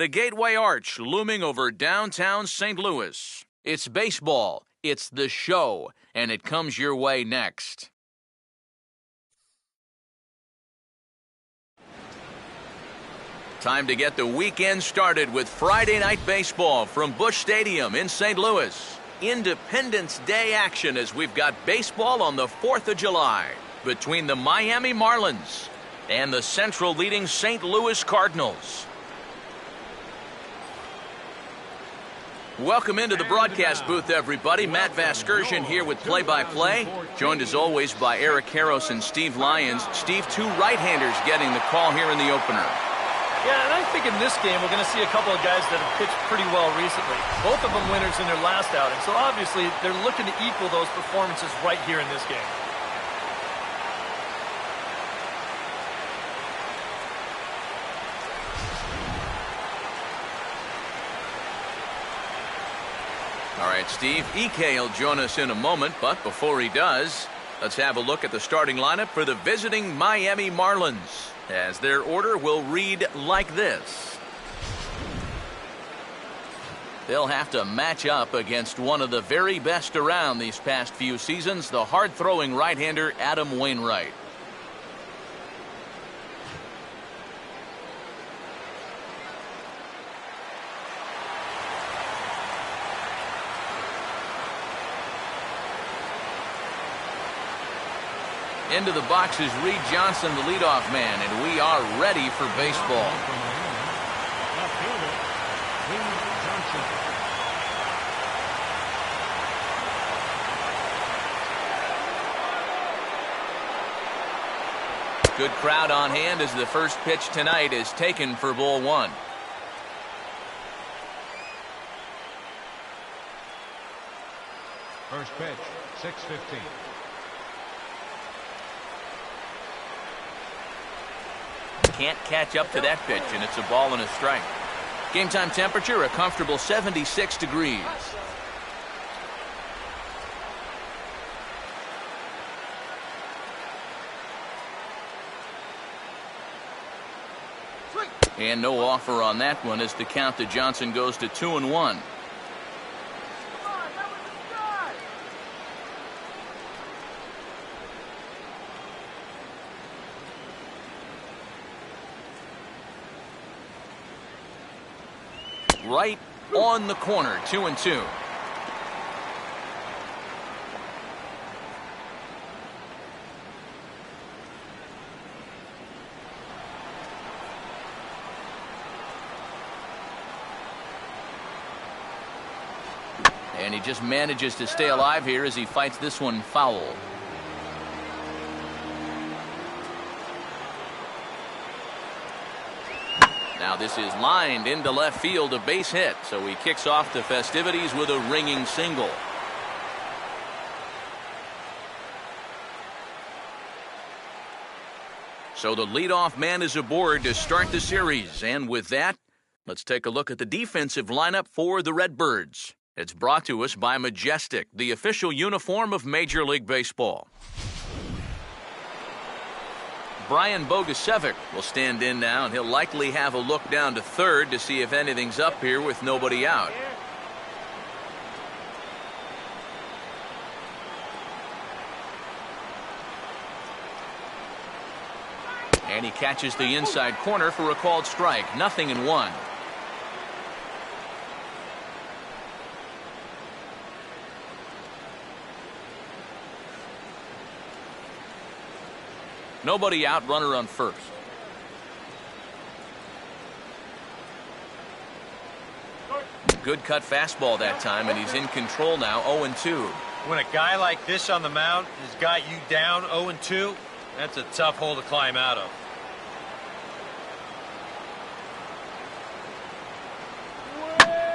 The Gateway Arch looming over downtown St. Louis. It's baseball, it's the show, and it comes your way next. Time to get the weekend started with Friday Night Baseball from Busch Stadium in St. Louis. Independence Day action as we've got baseball on the 4th of July between the Miami Marlins and the Central leading St. Louis Cardinals. Welcome into the broadcast booth, everybody. Matt Vasgersian here with play-by-play, joined as always by Eric Karros and Steve Lyons. Steve, two right-handers getting the call here in the opener. Yeah, and I think in this game we're going to see a couple of guys that have pitched pretty well recently. Both of them winners in their last outing, so obviously they're looking to equal those performances right here in this game. All right, Steve, EK will join us in a moment, but before he does, let's have a look at the starting lineup for the visiting Miami Marlins, as their order will read like this. They'll have to match up against one of the very best around these past few seasons, the hard-throwing right-hander Adam Wainwright. Into the box is Reed Johnson, the leadoff man, and we are ready for baseball. Good crowd on hand as the first pitch tonight is taken for ball one. First pitch, 6:15. Can't catch up to that pitch, and it's a ball and a strike. Game time temperature, a comfortable 76 degrees. And no offer on that one as the count to Johnson goes to 2-1. Right on the corner, 2-2. And he just manages to stay alive here as he fights this one foul. Now this is lined into left field, a base hit, so he kicks off the festivities with a ringing single. So the leadoff man is aboard to start the series, and with that, let's take a look at the defensive lineup for the Redbirds. It's brought to us by Majestic, the official uniform of Major League Baseball. Brian Bogacevic will stand in now, and he'll likely have a look down to third to see if anything's up here with nobody out. And he catches the inside corner for a called strike. 0-1. Nobody out, runner on first. Good cut fastball that time, and he's in control now, 0-2. When a guy like this on the mound has got you down 0-2, that's a tough hole to climb out of.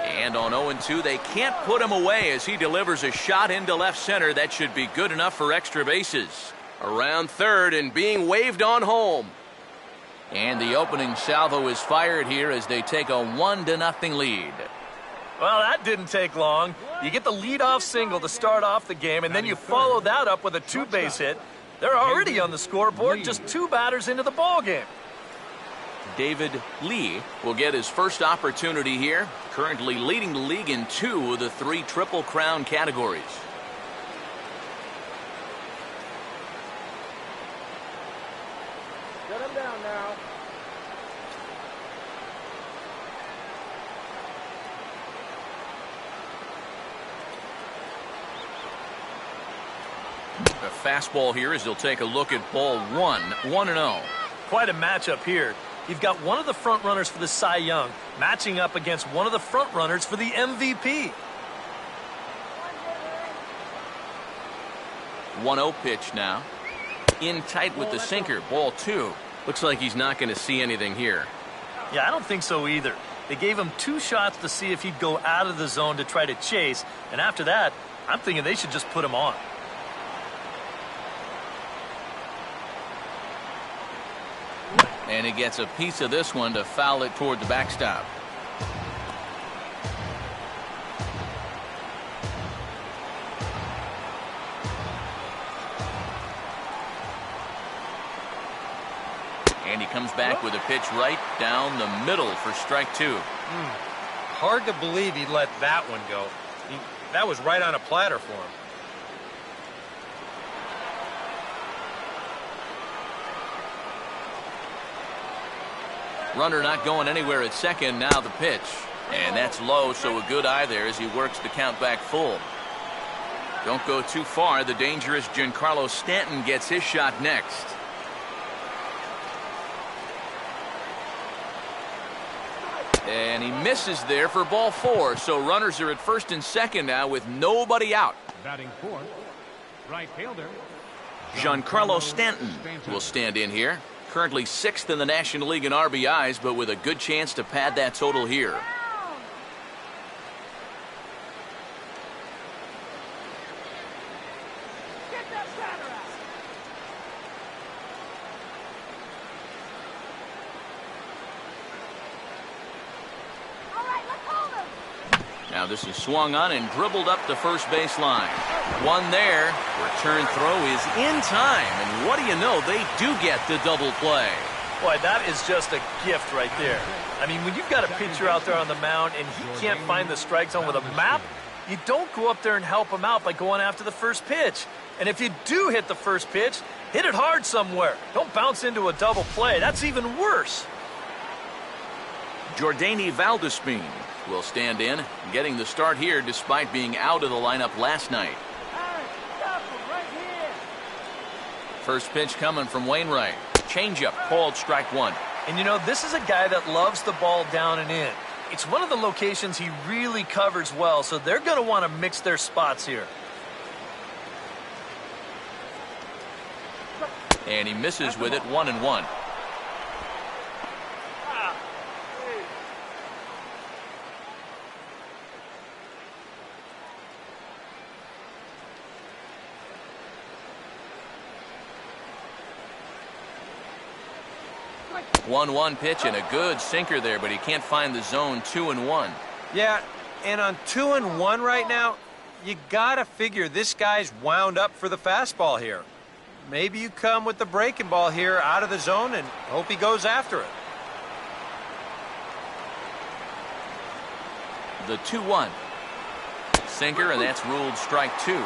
And on 0-2, they can't put him away as he delivers a shot into left center. That should be good enough for extra bases. Around third and being waved on home. And the opening salvo is fired here as they take a 1-0 lead. Well, that didn't take long. You get the leadoff single to start off the game, and then you follow that up with a two-base hit. They're already on the scoreboard, just two batters into the ball game. David Lee will get his first opportunity here, currently leading the league in 2 of the 3 Triple Crown categories. Shut him down now. The fastball here as he'll take a look at ball 1, 1-0. Quite a matchup here. You've got one of the front runners for the Cy Young matching up against one of the front runners for the MVP. 1-0 pitch now. In tight with the sinker, ball 2. Looks like he's not going to see anything here. Yeah, I don't think so either. They gave him 2 shots to see if he'd go out of the zone to try to chase, and after that, I'm thinking they should just put him on. And he gets a piece of this one to foul it toward the backstop. And he comes back with a pitch right down the middle for strike 2. Hard to believe he let that one go. That was right on a platter for him. Runner not going anywhere at second. Now the pitch. And that's low, so a good eye there as he works the count back full. Don't go too far. The dangerous Giancarlo Stanton gets his shot next. And he misses there for ball 4. So runners are at first and second now with nobody out. Batting fourth, right fielder Giancarlo Stanton will stand in here. Currently 6th in the National League in RBIs, but with a good chance to pad that total here. Now this is swung on and dribbled up the first base line. One there. Return throw is in time. And what do you know? They do get the double play. Boy, that is just a gift right there. I mean, when you've got a pitcher out there on the mound and he can't find the strike zone with a map, you don't go up there and help him out by going after the first pitch. And if you do hit the first pitch, hit it hard somewhere. Don't bounce into a double play. That's even worse. Jordany Valdespin will stand in, getting the start here despite being out of the lineup last night. First pitch coming from Wainwright. Changeup called strike 1. And you know, this is a guy that loves the ball down and in. It's one of the locations he really covers well, so they're going to want to mix their spots here. And he misses with it, 1-1. One pitch and a good sinker there, but he can't find the zone. 2-1. Yeah, and on 2-1 right now, you gotta figure this guy's wound up for the fastball here. Maybe you come with the breaking ball here out of the zone and hope he goes after it. The 2-1. Sinker, and that's ruled strike 2.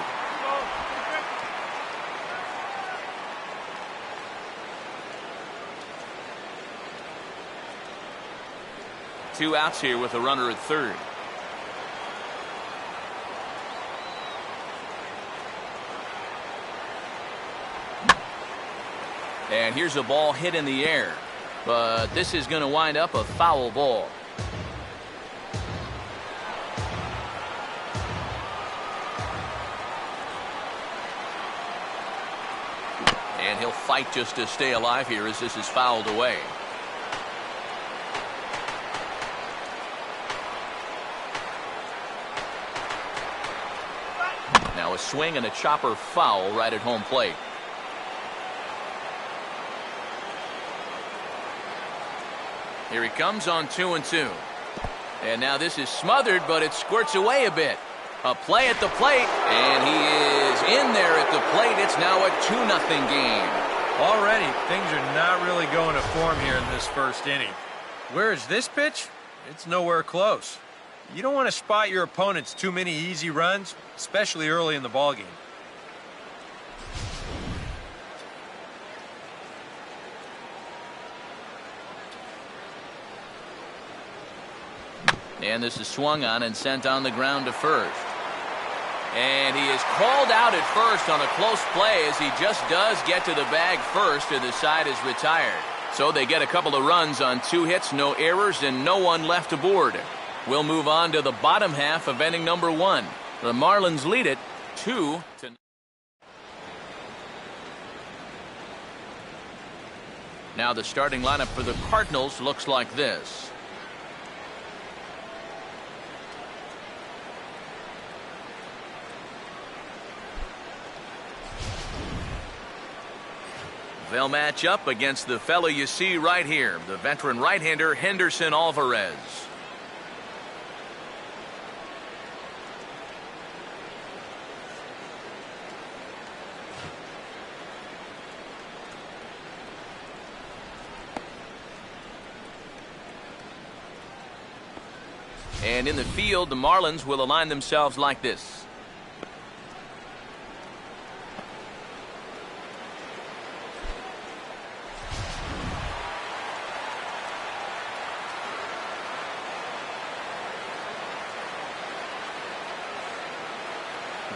Two outs here with a runner at third. And here's a ball hit in the air, but this is going to wind up a foul ball. And he'll fight just to stay alive here as this is fouled away. Now a swing and a chopper foul right at home plate. Here he comes on 2-2. And now this is smothered, but it squirts away a bit. A play at the plate, and he is in there at the plate. It's now a 2-0 game. Already, things are not really going to form here in this first inning. Where is this pitch? It's nowhere close. You don't want to spot your opponents too many easy runs, especially early in the ballgame. And this is swung on and sent on the ground to first. And he is called out at first on a close play as he just does get to the bag first and the side is retired. So they get a couple of runs on 2 hits, no errors, and no one left aboard. We'll move on to the bottom half of inning number 1. The Marlins lead it 2-0. Now the starting lineup for the Cardinals looks like this. They'll match up against the fellow you see right here, the veteran right-hander Henderson Alvarez. And in the field, the Marlins will align themselves like this.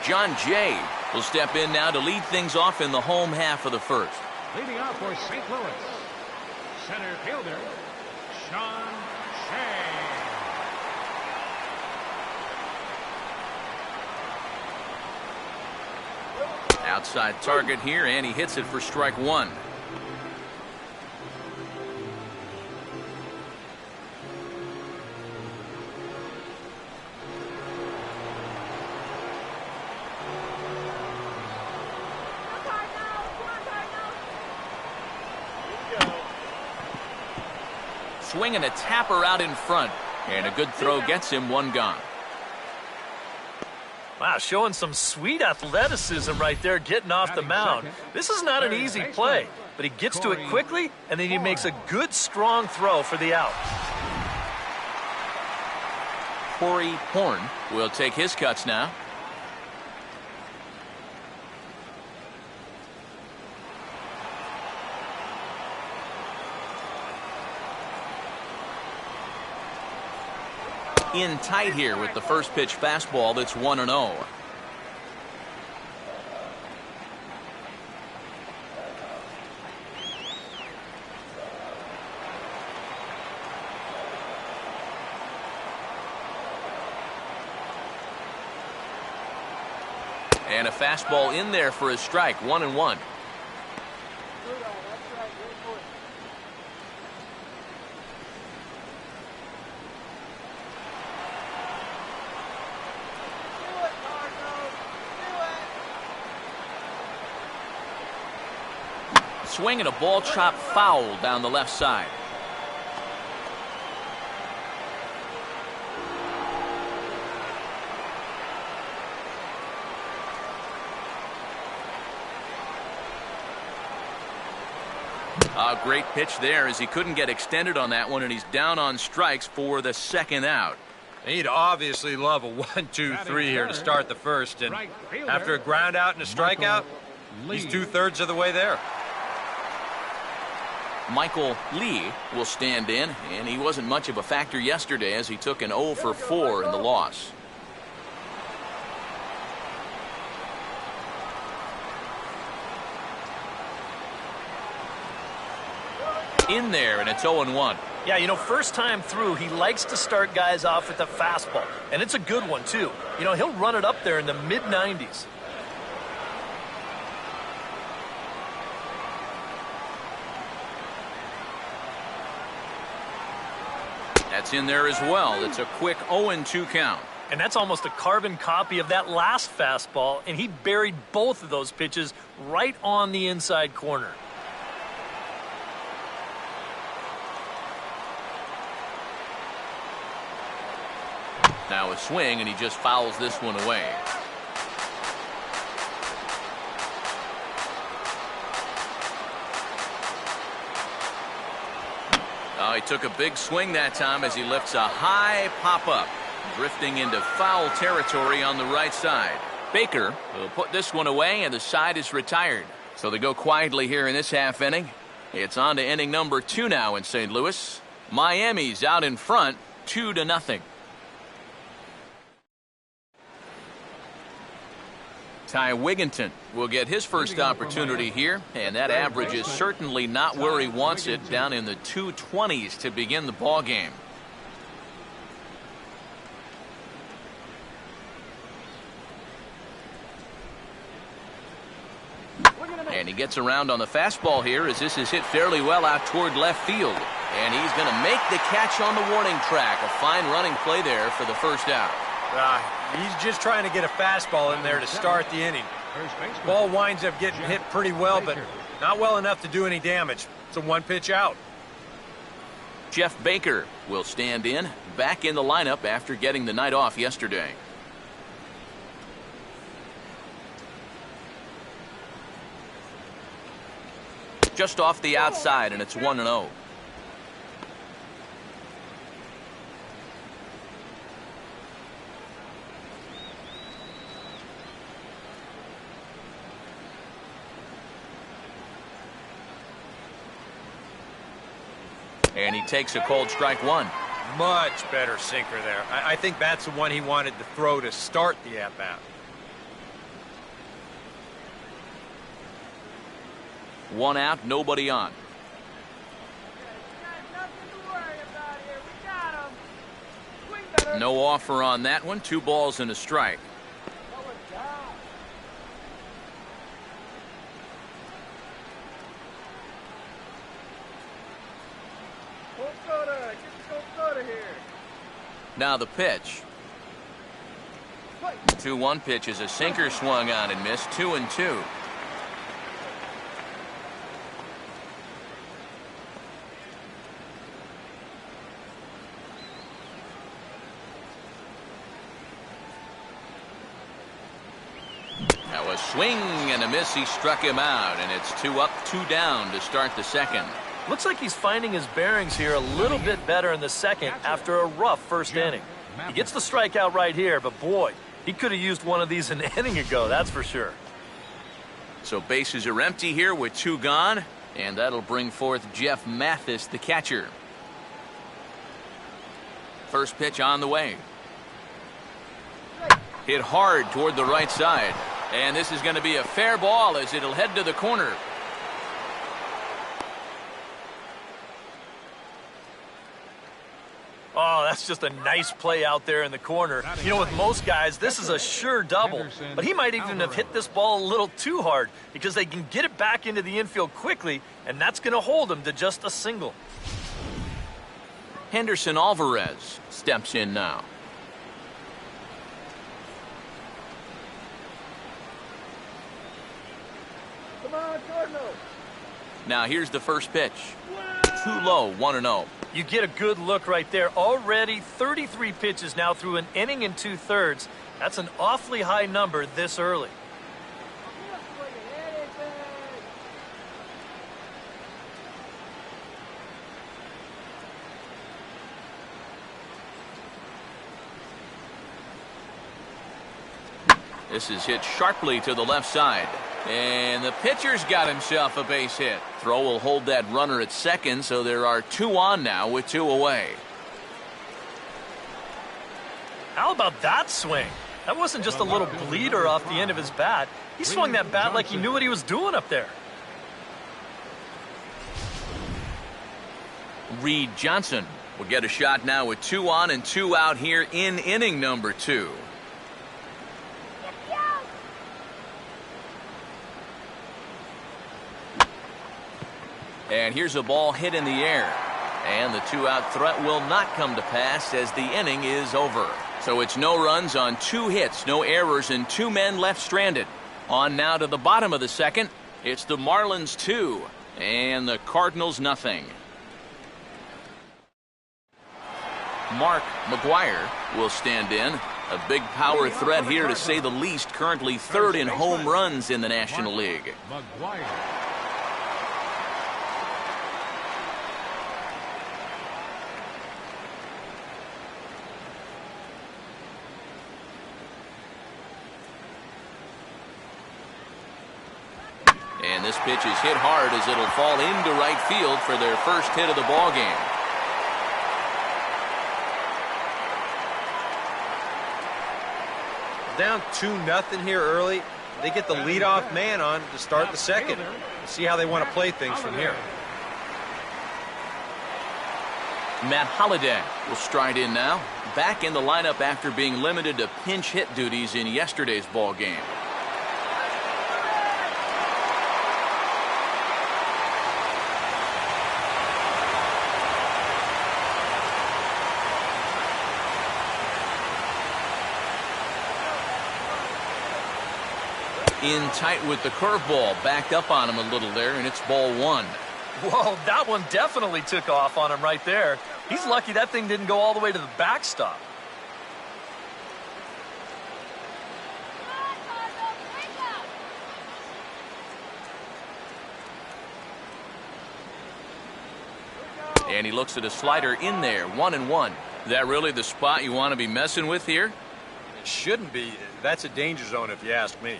John Jay will step in now to lead things off in the home half of the first. Leading off for St. Louis, center fielder, Sean Shea. Outside target here, and he hits it for strike 1. Swinging a tapper out in front, and a good throw gets him 1 gone. Wow, showing some sweet athleticism right there, getting off the mound. This is not an easy play, but he gets to it quickly, and then he makes a good, strong throw for the out. Corey Horn will take his cuts now. In tight here with the first pitch fastball that's 1-0. And a fastball in there for a strike, 1-1. Swinging a ball chop foul down the left side. A great pitch there as he couldn't get extended on that one, and he's down on strikes for the second out. He'd obviously love a 1-2-3 here to start the first, and after a ground out and a strikeout, he's 2/3 of the way there. Michael Lee will stand in, and he wasn't much of a factor yesterday as he took an 0 for 4 in the loss. In there, and it's 0-1. Yeah, you know, first time through, he likes to start guys off with a fastball, and it's a good one, too. You know, he'll run it up there in the mid-90s. That's in there as well. It's a quick 0-2 count. And that's almost a carbon copy of that last fastball, and he buried both of those pitches right on the inside corner. Now a swing, and he just fouls this one away. He took a big swing that time as he lifts a high pop-up, drifting into foul territory on the right side. Baker will put this one away, and the side is retired. So they go quietly here in this half inning. It's on to inning number 2 now in St. Louis. Miami's out in front, 2-0. Ty Wigginton will get his first opportunity here, and that average is certainly not where he wants it, down in the 220s to begin the ball game. And he gets around on the fastball here as this is hit fairly well out toward left field. And he's going to make the catch on the warning track. A fine running play there for the first out. He's just trying to get a fastball in there to start the inning. Ball winds up getting hit pretty well, but not well enough to do any damage. It's a one-pitch out. Jeff Baker will stand in, back in the lineup after getting the night off yesterday. Just off the outside, and it's 1-0. And he takes a cold strike one. Much better sinker there. I think that's the one he wanted to throw to start the at-bat. One out, nobody on. No offer on that one. 2 balls and a strike. Now the pitch. 2-1 pitch is a sinker swung on and missed. 2-2. Now a swing and a miss. He struck him out, and it's 2 up, 2 down to start the second. Looks like he's finding his bearings here a little bit better in the second after a rough first inning. He gets the strikeout right here, but boy, he could have used one of these an inning ago, that's for sure. So bases are empty here with 2 gone, and that'll bring forth Jeff Mathis, the catcher. First pitch on the way. Hit hard toward the right side, and this is going to be a fair ball as it'll head to the corner. Oh, that's just a nice play out there in the corner. You know, with most guys, this is a sure double. But he might even have hit this ball a little too hard because they can get it back into the infield quickly, and that's going to hold him to just a single. Henderson Alvarez steps in now. Come on, Cardinals. Now here's the first pitch. Too low, 1-0. You get a good look right there. Already 33 pitches now through an inning and 2/3. That's an awfully high number this early. This is hit sharply to the left side. And the pitcher's got himself a base hit. Throw will hold that runner at second, so there are 2 on now with 2 away. How about that swing? That wasn't just a little bleeder off the end of his bat. He swung that bat like he knew what he was doing up there. Reed Johnson will get a shot now with 2 on and 2 out here in inning number 2. And here's a ball hit in the air. And the 2-out threat will not come to pass as the inning is over. So it's no runs on 2 hits, no errors, and 2 men left stranded. On now to the bottom of the second. It's the Marlins 2 and the Cardinals nothing. Mark McGuire will stand in. A big power threat here, to say the least. Currently 3rd in home runs in the National League. And this pitch is hit hard as it'll fall into right field for their first hit of the ball game. Down 2-0 here early. They get the leadoff man on to start the second. See how they want to play things from here. Matt Holliday will stride in now. Back in the lineup after being limited to pinch hit duties in yesterday's ball game. In tight with the curveball, backed up on him a little there, and it's ball 1. Whoa, that one definitely took off on him right there. He's lucky that thing didn't go all the way to the backstop. And he looks at a slider in there, 1-1. Is that really the spot you want to be messing with here? It shouldn't be. That's a danger zone if you ask me.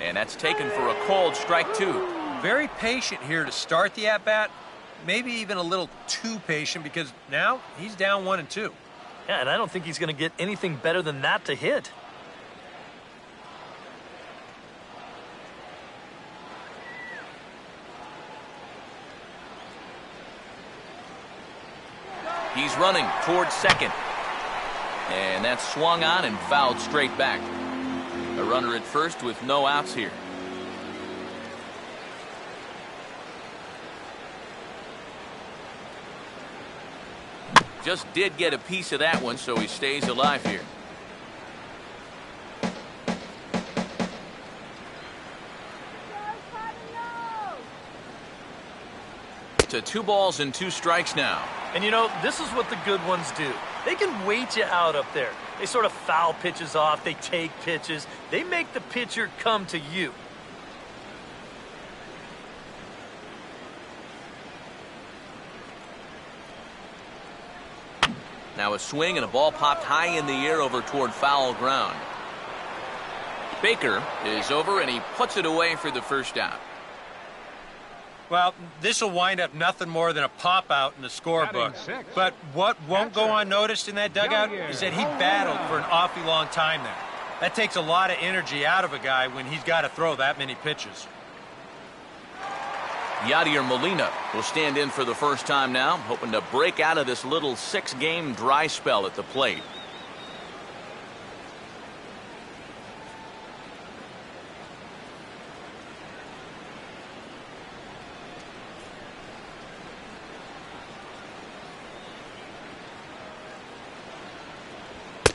And that's taken for a called strike 2. Very patient here to start the at-bat. Maybe even a little too patient because now he's down 1-2. Yeah, and I don't think he's going to get anything better than that to hit. He's running towards second. And that's swung on and fouled straight back. A runner at first with no outs here. Just did get a piece of that one, so he stays alive here. To 2 balls and 2 strikes now. And you know, this is what the good ones do. They can wait you out up there. They sort of foul pitches off. They take pitches. They make the pitcher come to you. Now a swing and a ball popped high in the air over toward foul ground. Baker is over and he puts it away for the first out. Well, this will wind up nothing more than a pop-out in the scorebook. But what won't go unnoticed in that dugout is that he battled for an awfully long time there. That takes a lot of energy out of a guy when he's got to throw that many pitches. Yadier Molina will stand in for the first time now, hoping to break out of this little 6-game dry spell at the plate.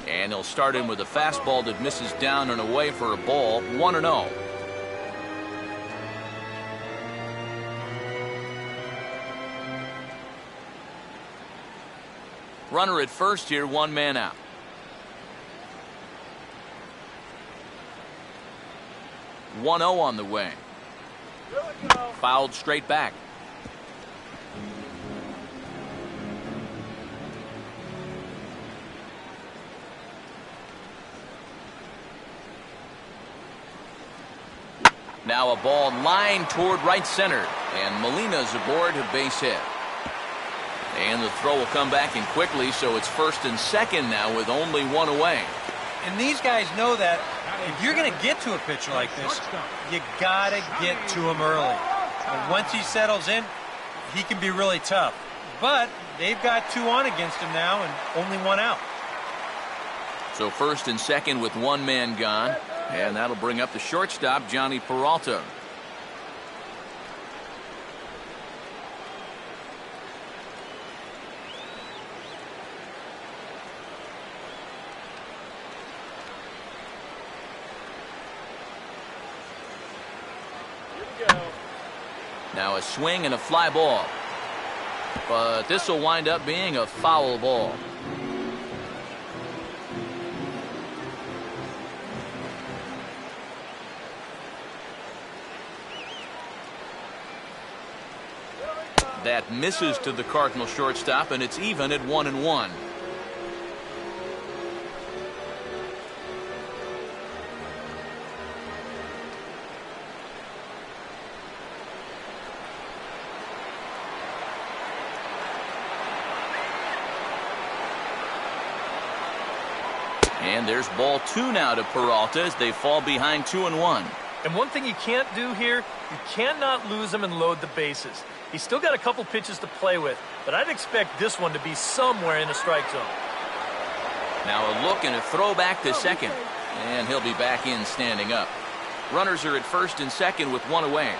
And he'll start in with a fastball that misses down and away for a ball, 1-0. Runner at first here, 1 man out. "1-0 on the way. Fouled straight back. Now a ball lined toward right center, and Molina's aboard a base hit. And the throw will come back in quickly, so it's first and second now with only 1 away. And these guys know that if you're going to get to a pitcher like this, you got to get to him early. And once he settles in, he can be really tough. But they've got 2 on against him now and only 1 out. So first and second with 1 man gone. And that'll bring up the shortstop, Johnny Peralta. Now a swing and a fly ball. But this will wind up being a foul ball. That misses to the Cardinal shortstop, and it's even at 1-1. And there's ball 2 now to Peralta as they fall behind 2-1. And one thing you can't do here, you cannot lose him and load the bases. He's still got a couple pitches to play with, but I'd expect this one to be somewhere in the strike zone. Now a look and a throw back to second. And he'll be back in standing up. Runners are at first and second with 1 away.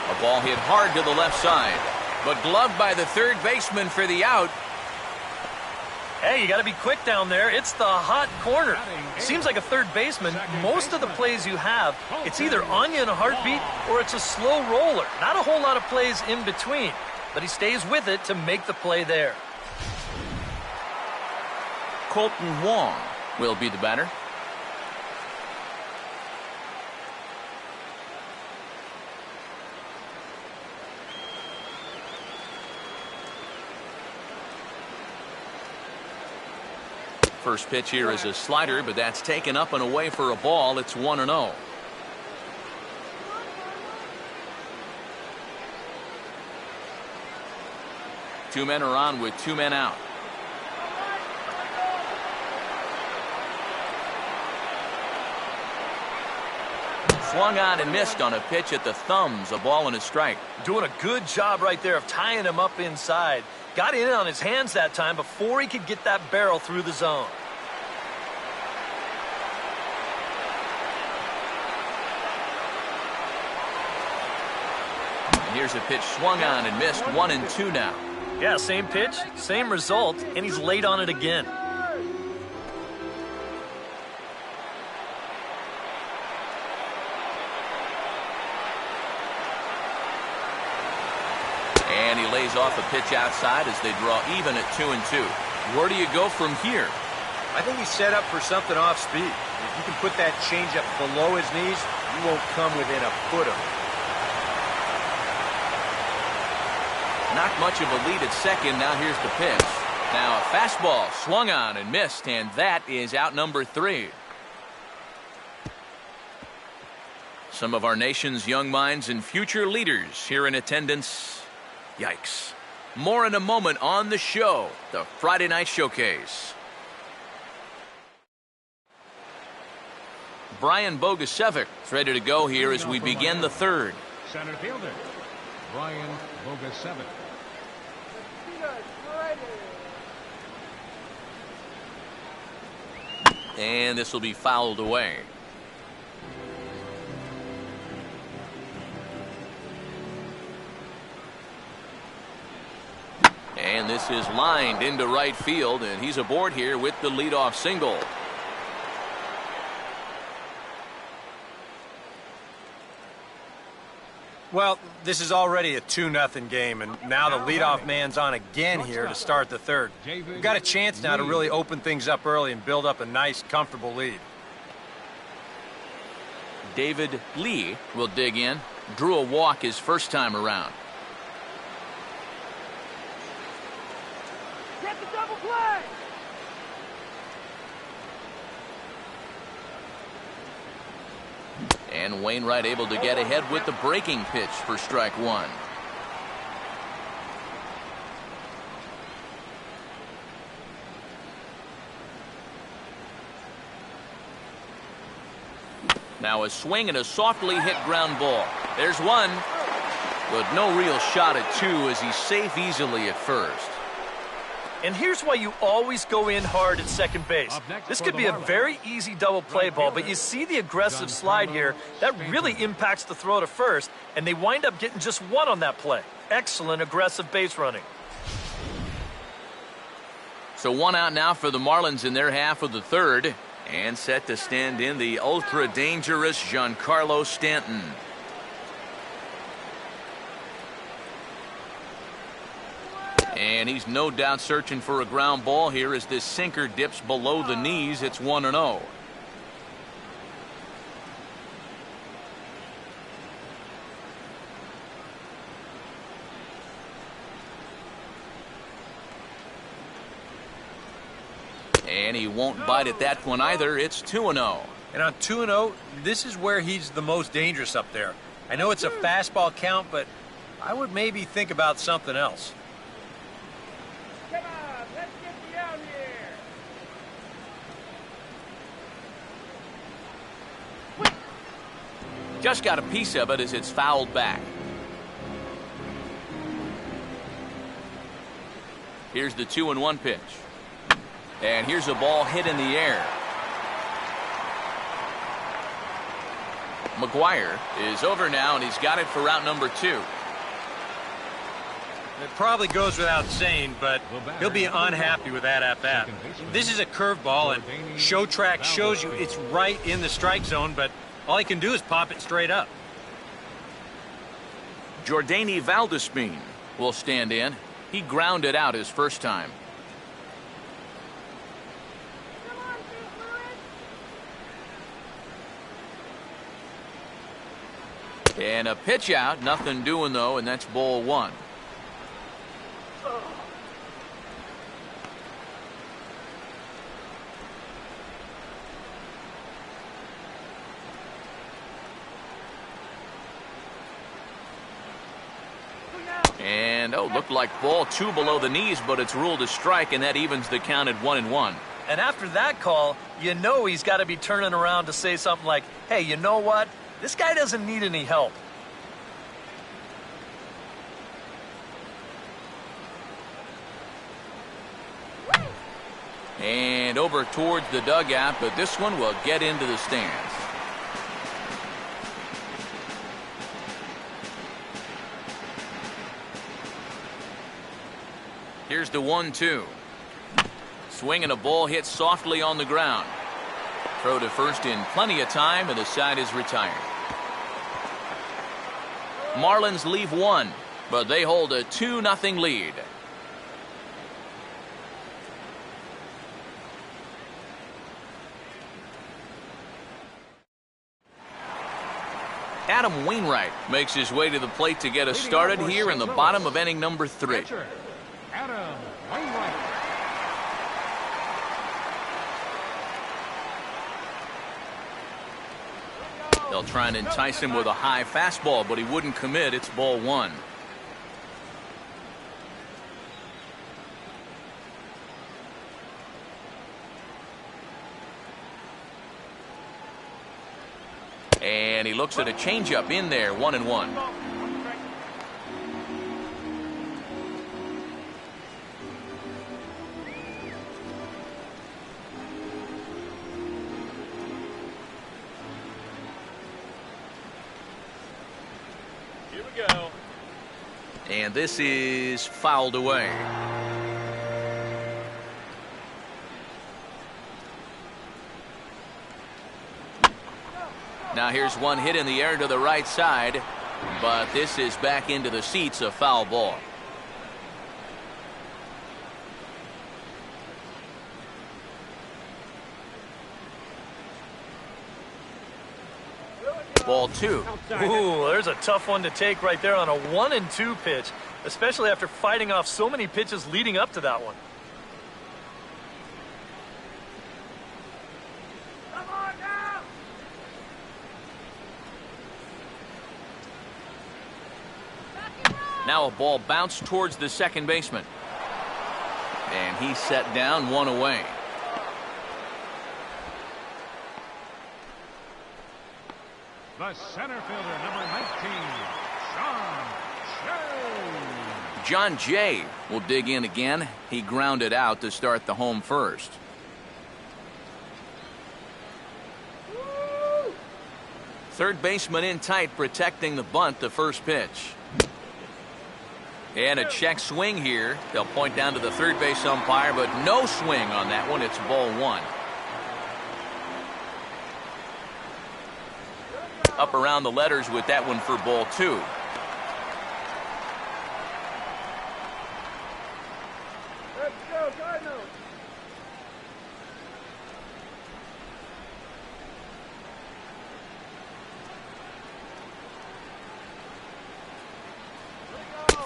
A ball hit hard to the left side, but gloved by the third baseman for the out. Hey, you got to be quick down there. It's the hot corner. Seems like a third baseman, most of the plays you have, it's either on you in a heartbeat or it's a slow roller. Not a whole lot of plays in between, but he stays with it to make the play there. Colton Wong will be the batter. First pitch here is a slider, but that's taken up and away for a ball. It's 1-0. Two men are on with 2 men out. Swung on and missed on a pitch at the thumbs. A ball and a strike. Doing a good job right there of tying him up inside. Got in on his hands that time before he could get that barrel through the zone. And here's a pitch swung on and missed. 1-2 now. Yeah, same pitch, same result, and he's late on it again. And he lays off a pitch outside as they draw even at 2-2. Where do you go from here? I think he's set up for something off speed. If you can put that changeup below his knees, you won't come within a foot of it. Not much of a lead at second. Now here's the pitch. Now a fastball swung on and missed, and that is out number 3. Some of our nation's young minds and future leaders here in attendance. Yikes. More in a moment on the show, the Friday Night Showcase. Brian Bogacevic is ready to go here as we begin the third. Center fielder, Brian Bogacevic. And this will be fouled away. And this is lined into right field, and he's aboard here with the leadoff single. Well, this is already a 2-0 game, and now the leadoff man's on again here to start the third. We've got a chance now to really open things up early and build up a nice, comfortable lead. David Lee will dig in. Drew a walk his first time around. Get the double play! And Wainwright able to get ahead with the breaking pitch for strike 1. Now a swing and a softly hit ground ball. There's one, but no real shot at 2 as he's safe easily at first. And here's why you always go in hard at second base. This could be a very easy double play ball, but you see the aggressive slide here. That really impacts the throw to first, and they wind up getting just 1 on that play. Excellent aggressive base running. So 1 out now for the Marlins in their half of the third, and set to stand in the ultra-dangerous Giancarlo Stanton. And he's no doubt searching for a ground ball here as this sinker dips below the knees. It's 1-0. And he won't bite at that one either. It's 2-0. And on 2-0, this is where he's the most dangerous up there. I know it's a fastball count, but I would maybe think about something else. Come on, let's get you out here. Just got a piece of it as it's fouled back. Here's the 2-1 pitch. And here's a ball hit in the air. McGuire is over now, and he's got it for route number 2. It probably goes without saying, but he'll be unhappy with that at bat. This is a curveball, and Show Track shows you it's right in the strike zone, but all he can do is pop it straight up. Jordany Valdespin will stand in. He grounded out his first time. Come on, St. Louis. And a pitch out, nothing doing though, and that's ball 1. And, looked like ball 2 below the knees, but it's ruled a strike, and that evens the count at 1-1. And after that call, you know he's got to be turning around to say something like, hey, you know what? This guy doesn't need any help. And over towards the dugout, but this one will get into the stands. Here's the 1-2. Swing and a ball hit softly on the ground. Throw to first in plenty of time, and the side is retired. Marlins leave 1, but they hold a 2-0 lead. Adam Wainwright makes his way to the plate to get us started here in the bottom of inning number 3. Catcher, Adam Wainwright. They'll try and entice him with a high fastball, but he wouldn't commit. It's ball 1. And he looks at a changeup in there, 1-1. Here we go. And this is fouled away. Now here's one hit in the air to the right side, but this is back into the seats, a foul ball. Ball 2. Ooh, there's a tough one to take right there on a 1-2 pitch, especially after fighting off so many pitches leading up to that one. Come on now. Now a ball bounced towards the second baseman. And he's set down, 1 away. The center fielder, number 19, Sean Shea. John Jay will dig in again. He grounded out to start the home first. Third baseman in tight, protecting the bunt, the first pitch. And a check swing here. They'll point down to the third base umpire, but no swing on that one. It's ball 1. Up around the letters with that one for ball 2. Let's go, Cardinals.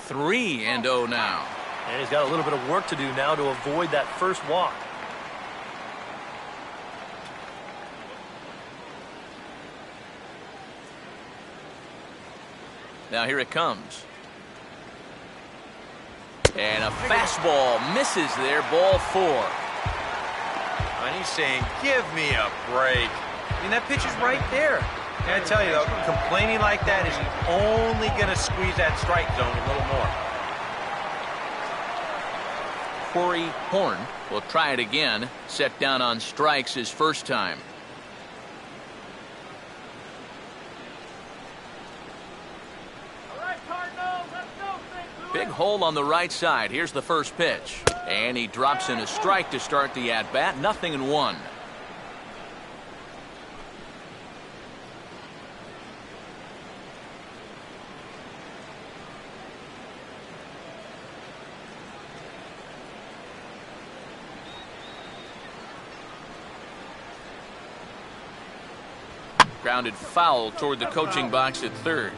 Three and 0 now. And he's got a little bit of work to do now to avoid that first walk. Now here it comes. And a fastball misses there, ball 4. And he's saying, give me a break. I mean, that pitch is right there. And I tell you, though, complaining like that is only going to squeeze that strike zone a little more. Corey Horn will try it again. Set down on strikes his first time. All right, Cardinals, let's go, St. Louis. Big hole on the right side. Here's the first pitch. And he drops in a strike to start the at-bat. 0-1. Grounded foul toward the coaching box at third.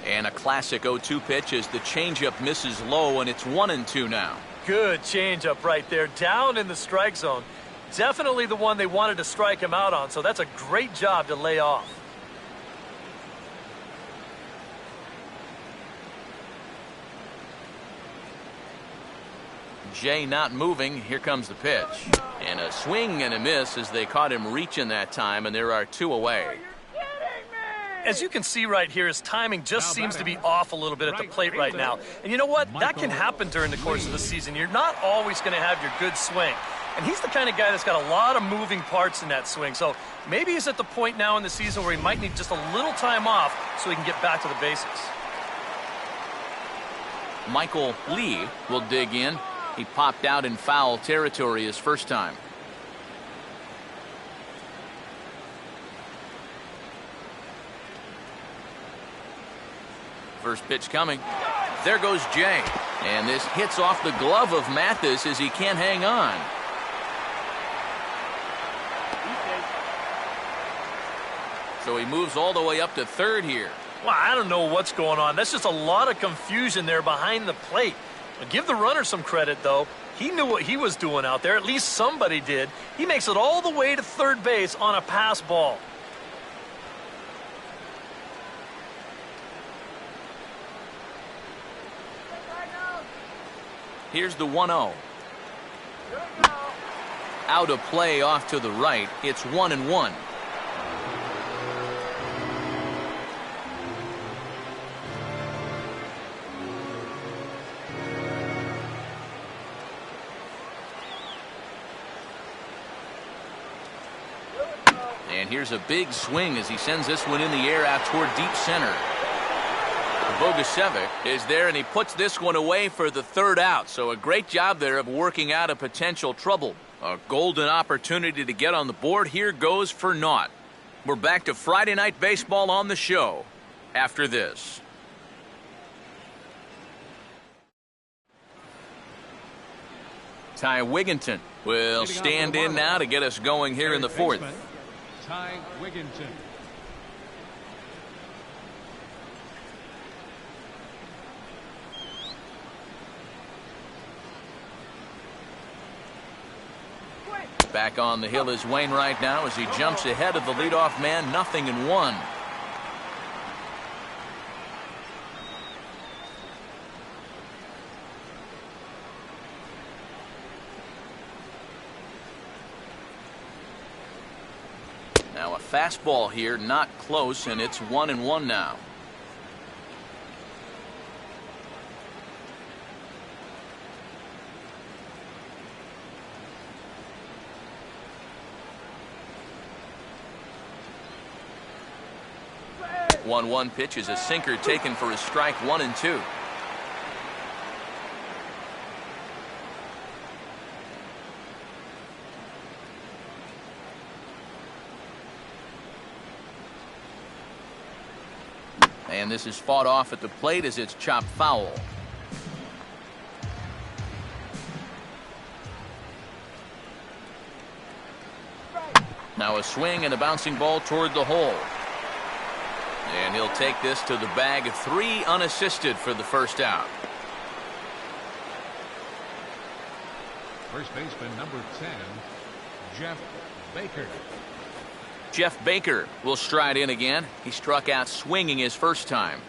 And a classic 0-2 pitch as the changeup misses low, and it's 1-2 now. Good changeup right there, down in the strike zone. Definitely the one they wanted to strike him out on, so that's a great job to lay off. Jay not moving. Here comes the pitch. And a swing and a miss as they caught him reaching that time, and there are 2 away. As you can see right here, his timing just seems to be off a little bit at the plate right now. And you know what? That can happen during the course of the season. You're not always going to have your good swing. And he's the kind of guy that's got a lot of moving parts in that swing. So maybe he's at the point now in the season where he might need just a little time off so he can get back to the basics. Michael Lee will dig in. He popped out in foul territory his first time. First pitch coming. There goes Jay. And this hits off the glove of Mathis as he can't hang on. So he moves all the way up to third here. Well, I don't know what's going on. That's just a lot of confusion there behind the plate. Give the runner some credit, though. He knew what he was doing out there. At least somebody did. He makes it all the way to third base on a pass ball. Here's the 1-0. Out of play off to the right. It's 1-1. And here's a big swing as he sends this one in the air out toward deep center. Bogacevic is there, and he puts this one away for the third out. So a great job there of working out a potential trouble. A golden opportunity to get on the board here goes for naught. We're back to Friday Night Baseball on the show after this. Ty Wigginton will stand in now to get us going here in the fourth. Ty Wigginton. Back on the hill is Wainwright now as he jumps ahead of the leadoff man. 0-1. Now a fastball here, not close, and it's 1-1 now. One pitch is a sinker taken for a strike. 1-2. And this is fought off at the plate as it's chopped foul. Now a swing and a bouncing ball toward the hole. And he'll take this to the bag of 3 unassisted for the first out. First baseman number 10, Jeff Baker. Jeff Baker will stride in again. He struck out swinging his first time.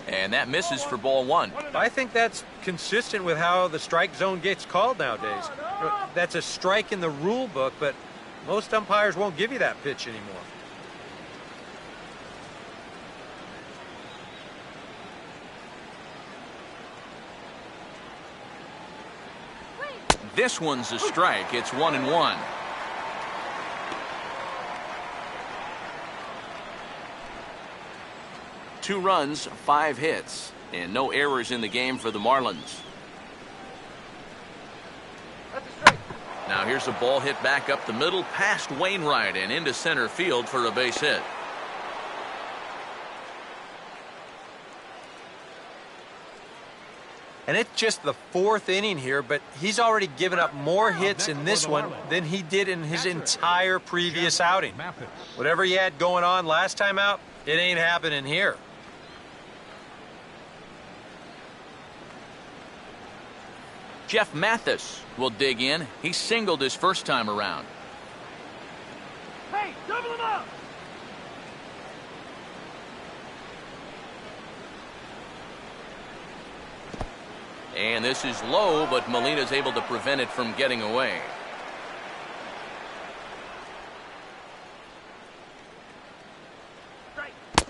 And that misses for ball one. I think that's consistent with how the strike zone gets called nowadays. That's a strike in the rule book, but most umpires won't give you that pitch anymore. This one's a strike. It's 1-1. Two runs, 5 hits, and no errors in the game for the Marlins. Now here's a ball hit back up the middle past Wainwright and into center field for a base hit. And it's just the 4th inning here, but he's already given up more hits in this one than he did in his entire previous outing. Whatever he had going on last time out, it ain't happening here. Jeff Mathis will dig in. He singled his first time around. Hey, double him up! And this is low, but Molina's able to prevent it from getting away.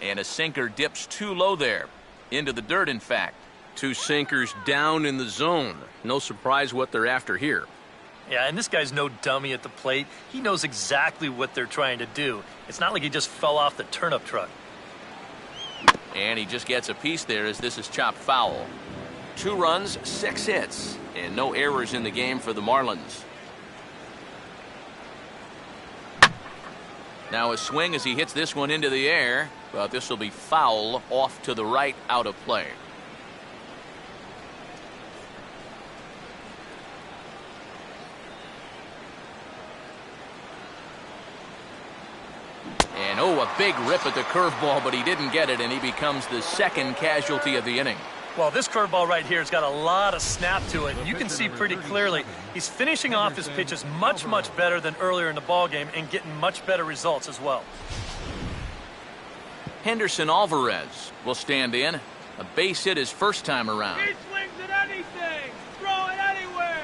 And a sinker dips too low there. Into the dirt, in fact. 2 sinkers down in the zone. No surprise what they're after here. Yeah, and this guy's no dummy at the plate. He knows exactly what they're trying to do. It's not like he just fell off the turnip truck. And he just gets a piece there as this is chopped foul. 2 runs, 6 hits, and no errors in the game for the Marlins. Now a swing as he hits this one into the air, but this will be foul off to the right, out of play. And oh, a big rip at the curveball, but he didn't get it, and he becomes the second casualty of the inning. Well, this curveball right here has got a lot of snap to it. You can see pretty clearly he's finishing off his pitches much, much better than earlier in the ballgame and getting much better results as well. Henderson Alvarez will stand in. A base hit his first time around. He swings at anything! Throw it anywhere!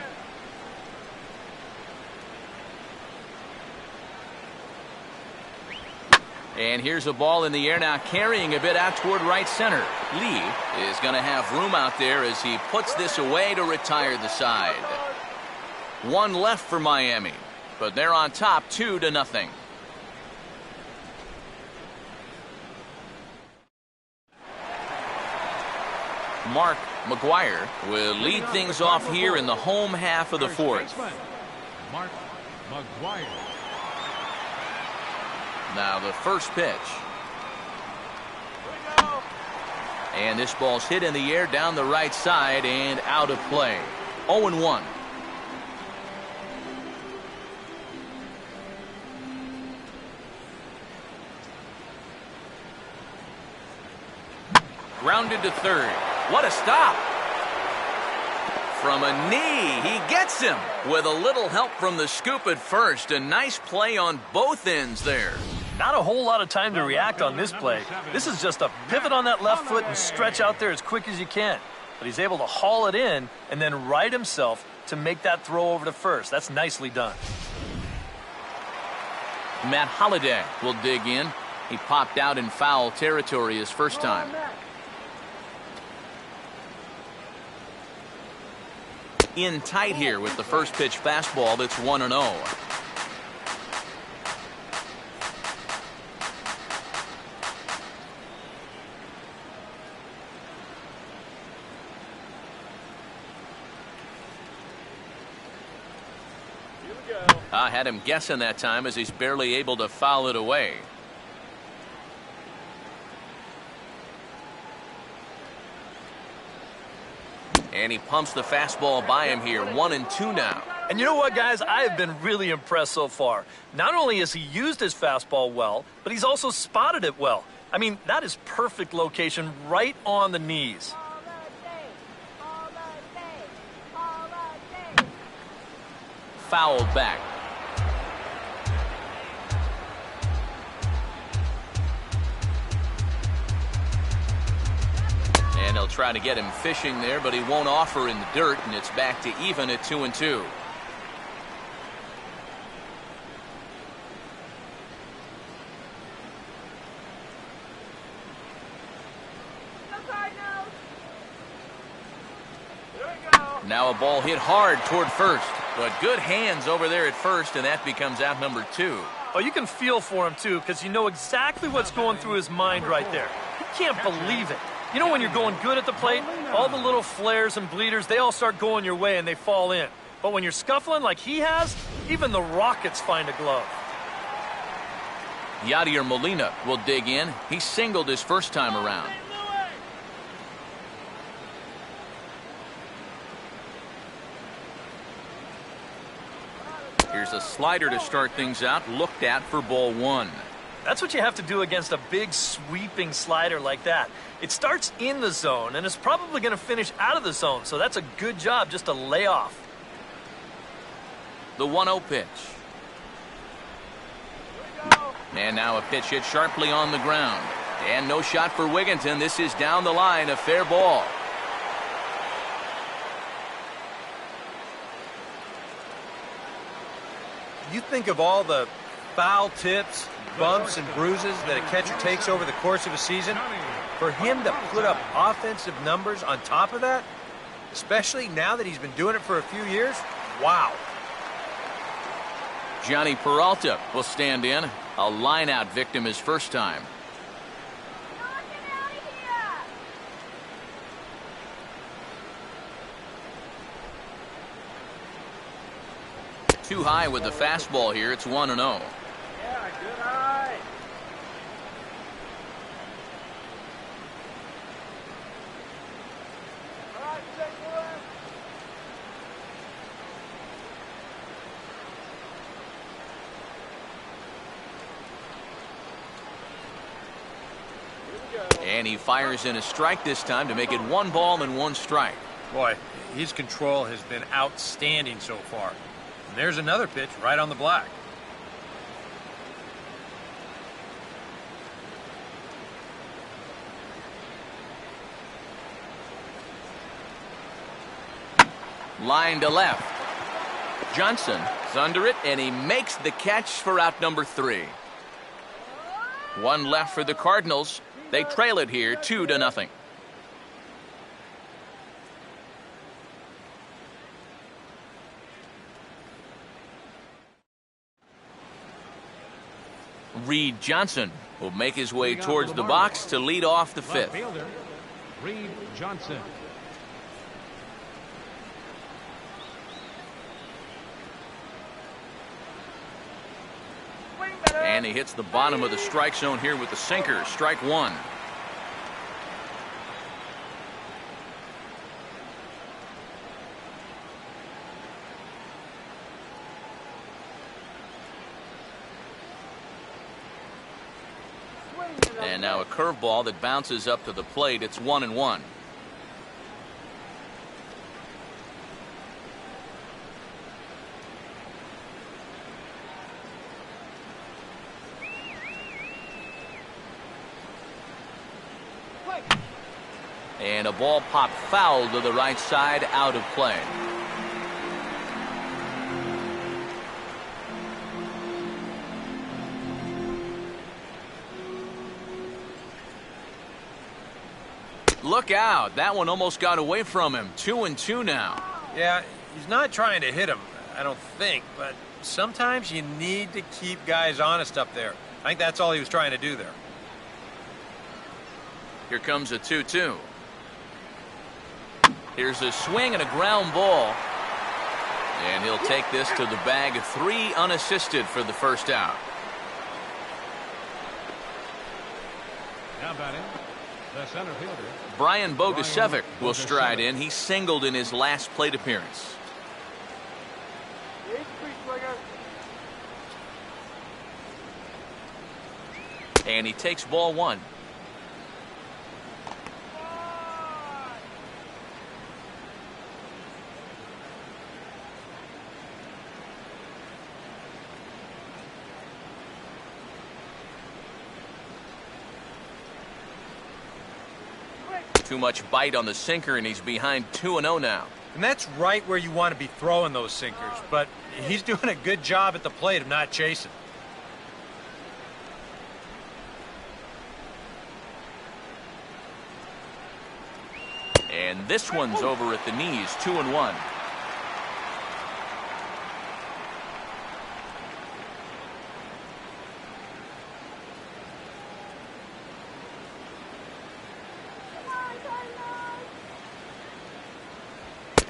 And here's a ball in the air now, carrying a bit out toward right center. Lee is going to have room out there as he puts this away to retire the side. 1 left for Miami, but they're on top 2-0. Mark McGuire will lead things off here in the home half of the 4th. Mark McGuire. Now the first pitch. And this ball's hit in the air down the right side and out of play. 0-1. Grounded to third. What a stop. From a knee, he gets him with a little help from the scoop at first. A nice play on both ends there. Not a whole lot of time to react on this play. This is just a pivot on that left foot and stretch out there as quick as you can. But he's able to haul it in and then right himself to make that throw over to first. That's nicely done. Matt Holliday will dig in. He popped out in foul territory his first time. In tight here with the first pitch fastball that's 1-0. I had him guessing that time as he's barely able to foul it away. And he pumps the fastball by him here. 1-2 now. And you know what, guys? I have been really impressed so far. Not only has he used his fastball well, but he's also spotted it well. I mean, that is perfect location right on the knees. Fouled back. And they'll try to get him fishing there, but he won't offer in the dirt, and it's back to even at 2-2. Now a ball hit hard toward first, but good hands over there at first, and that becomes out number 2. Oh, you can feel for him, too, because you know exactly what's going through his mind right there. He can't believe it. You know when you're going good at the plate, all the little flares and bleeders, they all start going your way and they fall in. But when you're scuffling like he has, even the Rockets find a glove. Yadier Molina will dig in. He singled his first time around. Here's a slider to start things out, looked at for ball 1. That's what you have to do against a big sweeping slider like that. It starts in the zone and is probably going to finish out of the zone, so that's a good job just to lay off. The 1-0 pitch. And now a pitch hit sharply on the ground. And no shot for Wigginton. This is down the line, a fair ball. You think of all the foul tips, bumps, and bruises that a catcher takes over the course of a season. For him to put up offensive numbers on top of that, especially now that he's been doing it for a few years, wow. Johnny Peralta will stand in. A line-out victim his first time. Too high with the fastball here. It's 1-0. Yeah, good eye. All right, St. Louis. Here we go. And he fires in a strike this time to make it 1 ball and 1 strike. Boy, his control has been outstanding so far. And there's another pitch right on the black. Line to left. Johnson is under it, and he makes the catch for out number 3. 1 left for the Cardinals. They trail it here 2-0. Reed Johnson will make his way towards the box to lead off the 5th. Fielder, Reed Johnson. And he hits the bottom of the strike zone here with the sinker. Strike 1. And now a curveball that bounces up to the plate. It's 1-1. And a ball popped foul to the right side, out of play. Look out. That one almost got away from him. 2-2 now. Yeah, he's not trying to hit him, I don't think, but sometimes you need to keep guys honest up there. I think that's all he was trying to do there. Here comes a 2-2. Here's a swing and a ground ball. And he'll take this to the bag. 3 unassisted for the first out. Now batting, the center fielder. Brian Bogacevic will stride in. He singled in his last plate appearance. And he takes ball one. Too much bite on the sinker, and he's behind 2-0 now. And that's right where you want to be throwing those sinkers, but he's doing a good job at the plate of not chasing. And this one's over at the knees, 2-1.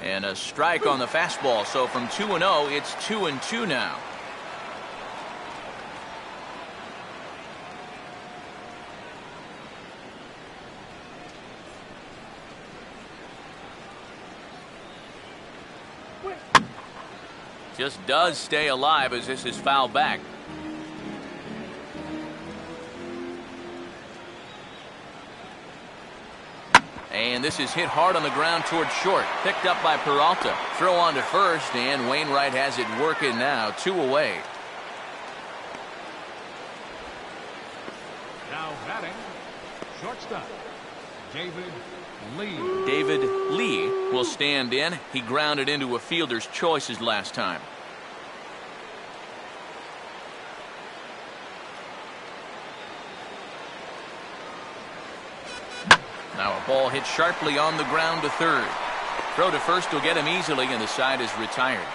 And a strike on the fastball. So from 2-0, it's 2-2 now. Just does stay alive as this is fouled back. And this is hit hard on the ground towards short. Picked up by Peralta. Throw on to first, and Wainwright has it working now. 2 away. Now batting, shortstop, David Lee. David Lee will stand in. He grounded into a fielder's choice his last time. Now a ball hit sharply on the ground to third. Throw to first will get him easily, and the side is retired.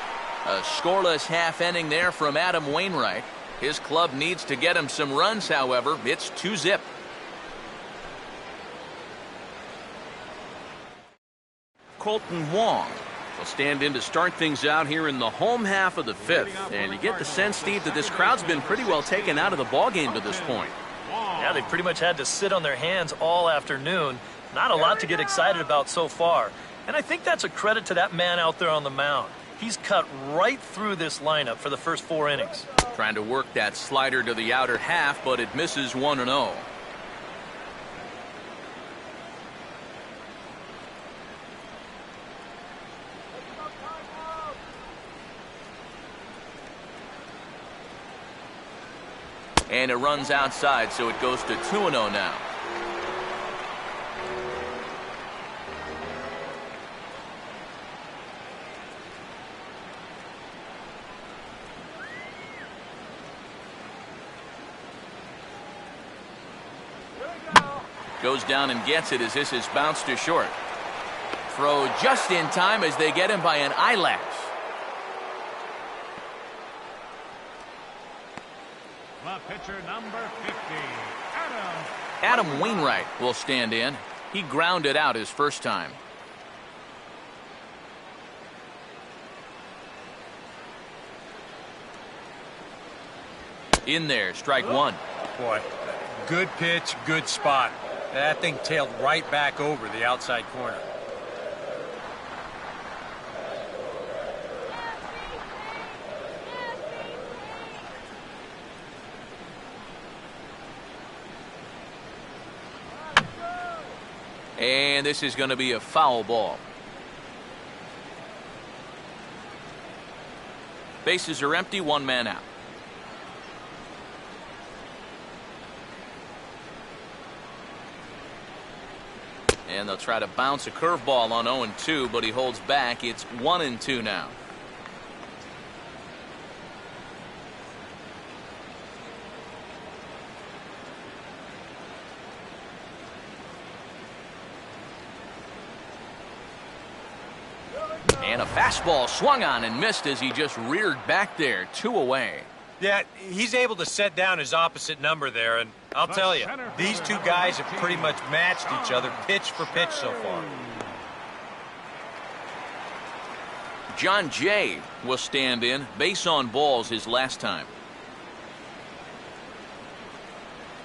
A scoreless half inning there from Adam Wainwright. His club needs to get him some runs, however. It's 2-0. Colton Wong will stand in to start things out here in the home half of the fifth. And you get the sense, Steve, that this crowd's been pretty well taken out of the ballgame to this point. Yeah, they pretty much had to sit on their hands all afternoon. Not a lot to get excited about so far. And I think that's a credit to that man out there on the mound. He's cut right through this lineup for the first 4 innings. Trying to work that slider to the outer half, but it misses 1-0. And it runs outside, so it goes to 2-0 now. Goes down and gets it as this is bounced to short. Throw just in time as they get him by an eyelash. The pitcher, number 50, Adam Wainwright will stand in. He grounded out his first time. In there, strike one. Boy, good pitch, good spot. That thing tailed right back over the outside corner. And this is going to be a foul ball. Bases are empty, 1 man out. And they'll try to bounce a curveball on 0-2, but he holds back. It's 1-2 now. And a fastball swung on and missed as he just reared back there. 2 away. Yeah, he's able to set down his opposite number there, and I'll tell you, these two guys have pretty much matched each other pitch for pitch so far. John Jay will stand in. Base on balls his last time.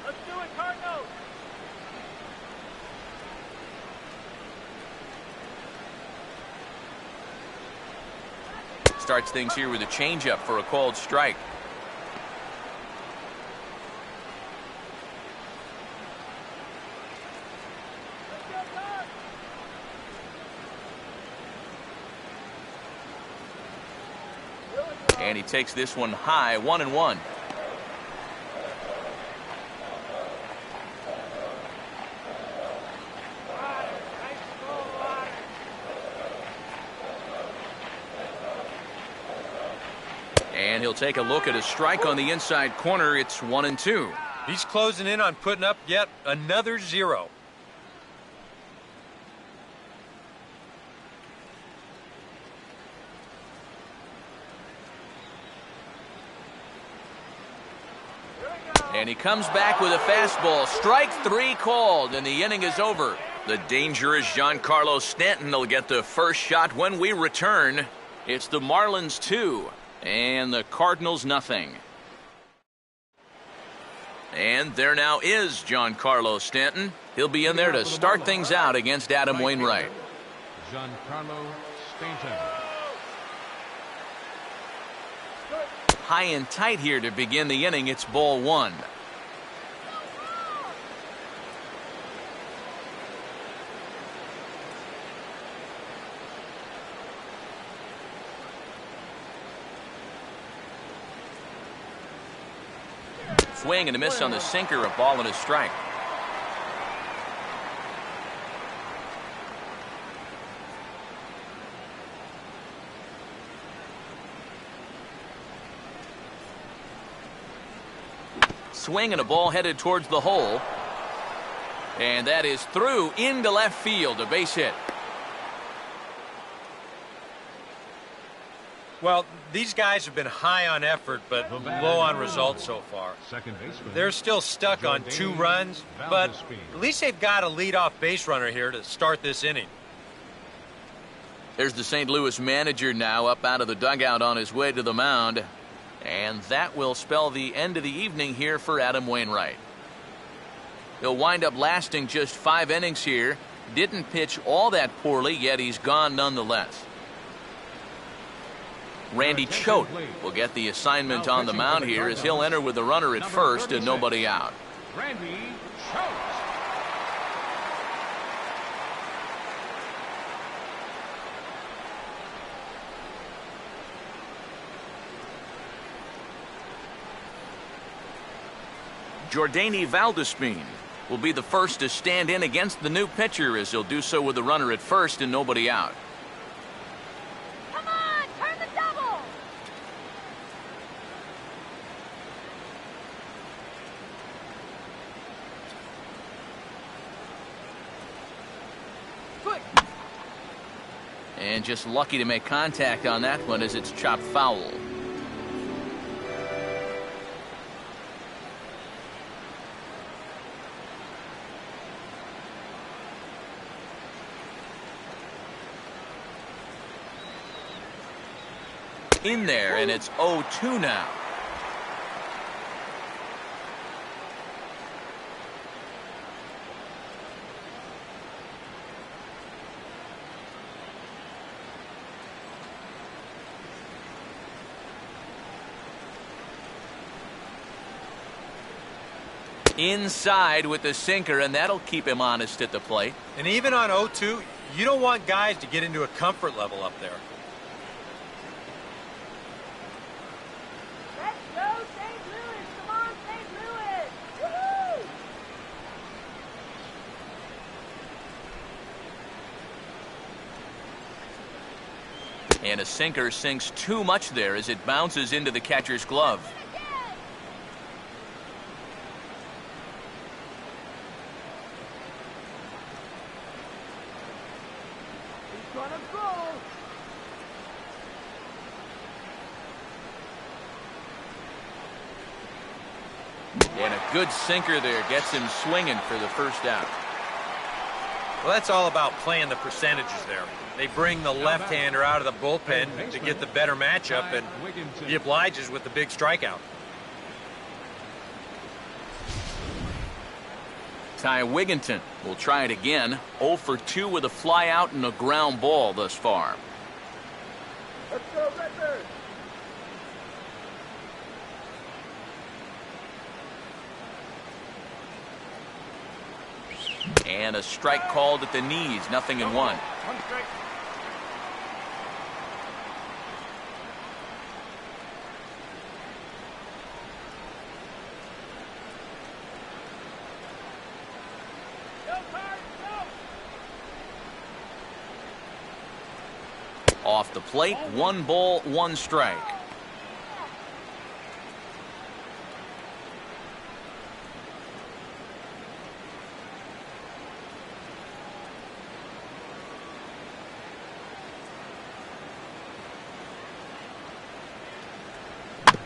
Let's do it, Cardinals! Starts things here with a changeup for a called strike. And he takes this one high, 1-1. And he'll take a look at a strike on the inside corner. It's 1-2. He's closing in on putting up yet another 0. And he comes back with a fastball. Strike 3 called, and the inning is over. The dangerous Giancarlo Stanton will get the first shot when we return. It's the Marlins 2 and the Cardinals nothing. And there now is Giancarlo Stanton. He'll be in there to start things out against Adam Wainwright. Giancarlo Stanton. High and tight here to begin the inning. It's ball 1. Swing and a miss on the sinker, a ball and a strike. Swing and a ball headed towards the hole. And that is through into left field, a base hit. Well, these guys have been high on effort, but low on results so far. Second baseman. They're still stuck on 2 runs, but at least they've got a leadoff base runner here to start this inning. There's the St. Louis manager now up out of the dugout on his way to the mound. And that will spell the end of the evening here for Adam Wainwright. He'll wind up lasting just 5 innings here. Didn't pitch all that poorly, yet he's gone nonetheless. Randy Choate will get the assignment on the mound here as he'll enter with the runner at first and nobody out. Randy Choate. Jordany Valdespin will be the first to stand in against the new pitcher as he'll do so with the runner at first and nobody out. Come on, turn the double. Quick. And just lucky to make contact on that one as it's chopped foul. In there, and it's 0-2 now. Inside with the sinker, and that'll keep him honest at the plate. And even on 0-2, you don't want guys to get into a comfort level up there. Let's go, St. Louis. Come on, St. Louis. Woohoo! And a sinker sinks too much there as it bounces into the catcher's glove. He's gonna go. And a good sinker there gets him swinging for the first out. Well, that's all about playing the percentages there. They bring the left-hander out of the bullpen to get the better matchup, and he obliges with the big strikeout. Ty Wigginton will try it again. 0 for 2 with a fly out and a ground ball thus far. Let's go, Redbirds. And a strike called at the knees, 0-1. One strike. Off the plate, 1 ball, 1 strike.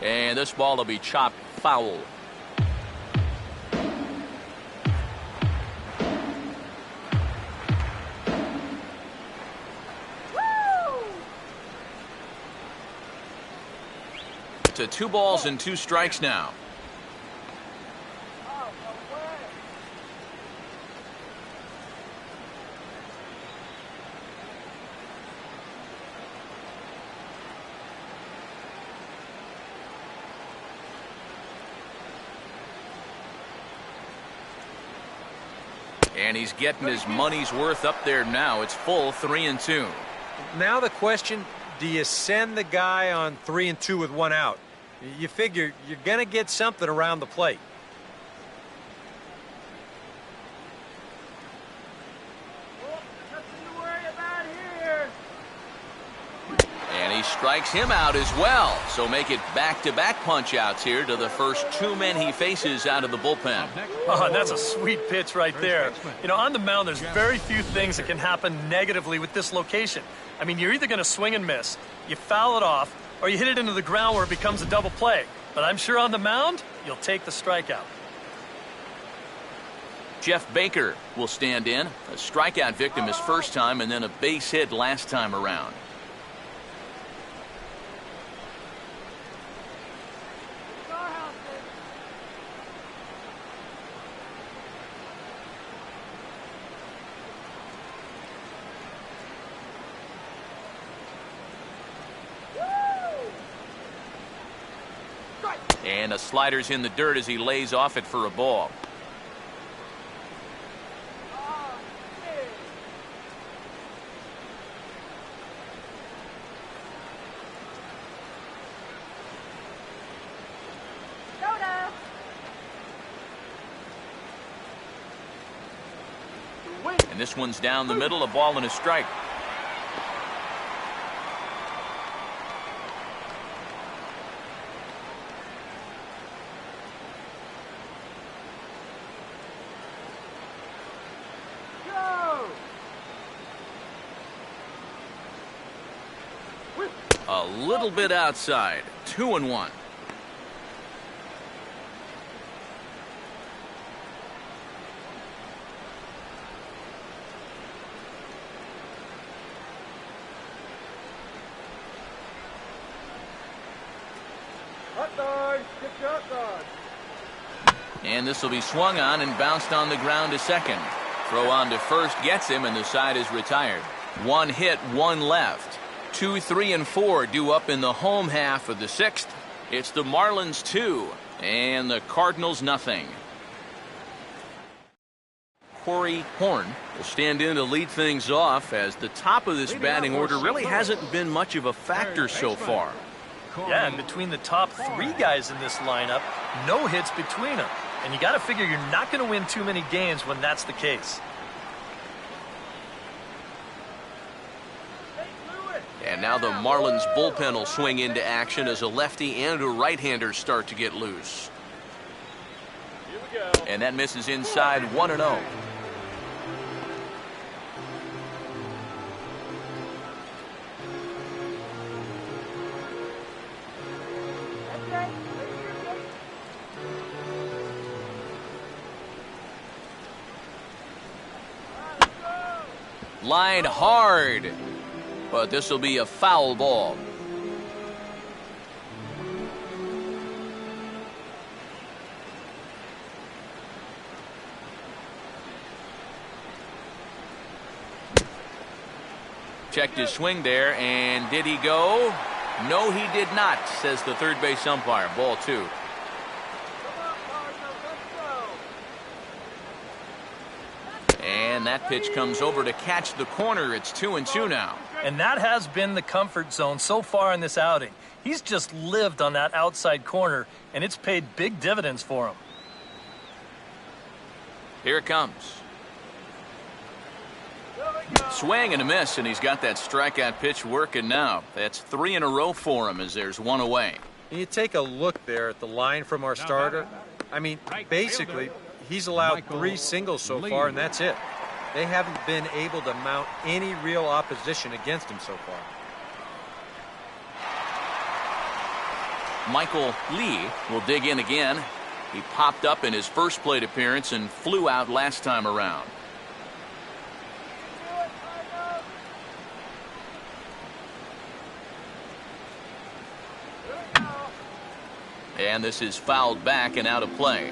And this ball will be chopped foul. To 2 balls and 2 strikes now. And he's getting his money's worth up there now. It's full 3-2. Now the question, do you send the guy on 3-2 with 1 out? You figure you're going to get something around the plate. Nothing to worry about here. And he strikes him out as well. So make it back-to-back punch-outs here to the first 2 men he faces out of the bullpen. Oh, and that's a sweet pitch right there. You know, on the mound, there's very few things that can happen negatively with this location. I mean, you're either going to swing and miss, you foul it off, or you hit it into the ground where it becomes a double play. But I'm sure on the mound, you'll take the strikeout. Jeff Baker will stand in. A strikeout victim his first time and then a base hit last time around. And a slider's in the dirt as he lays off it for a ball. And this one's down the middle, a ball and a strike. A little bit outside. 2-1. Hot dog. Get your hot dog. And this will be swung on and bounced on the ground to second. Throw on to first gets him, and the side is retired. 1 hit, 1 left. 2, 3, and 4 due up in the home half of the 6th. It's the Marlins 2 and the Cardinals nothing. Corey Horn will stand in to lead things off, as the top of this batting order really hasn't been much of a factor so far. Yeah, and between the top 3 guys in this lineup, no hits between them. And you got to figure you're not going to win too many games when that's the case. And now the Marlins bullpen will swing into action as a lefty and a right-hander start to get loose. Here we go. And that misses inside, 1-0. Line hard, but this will be a foul ball. Checked his swing there, and did he go? No, he did not, says the third base umpire. Ball 2. And that pitch comes over to catch the corner. It's 2-2 now. And that has been the comfort zone so far in this outing. He's just lived on that outside corner, and it's paid big dividends for him. Here it comes. Here we Swing and a miss, and he's got that strikeout pitch working now. That's 3 in a row for him as there's one away. You take a look there at the line from our starter. I mean, basically, he's allowed 3 singles so far, and that's it. They haven't been able to mount any real opposition against him so far. Michael Lee will dig in again. He popped up in his first plate appearance and flew out last time around. And this is fouled back and out of play.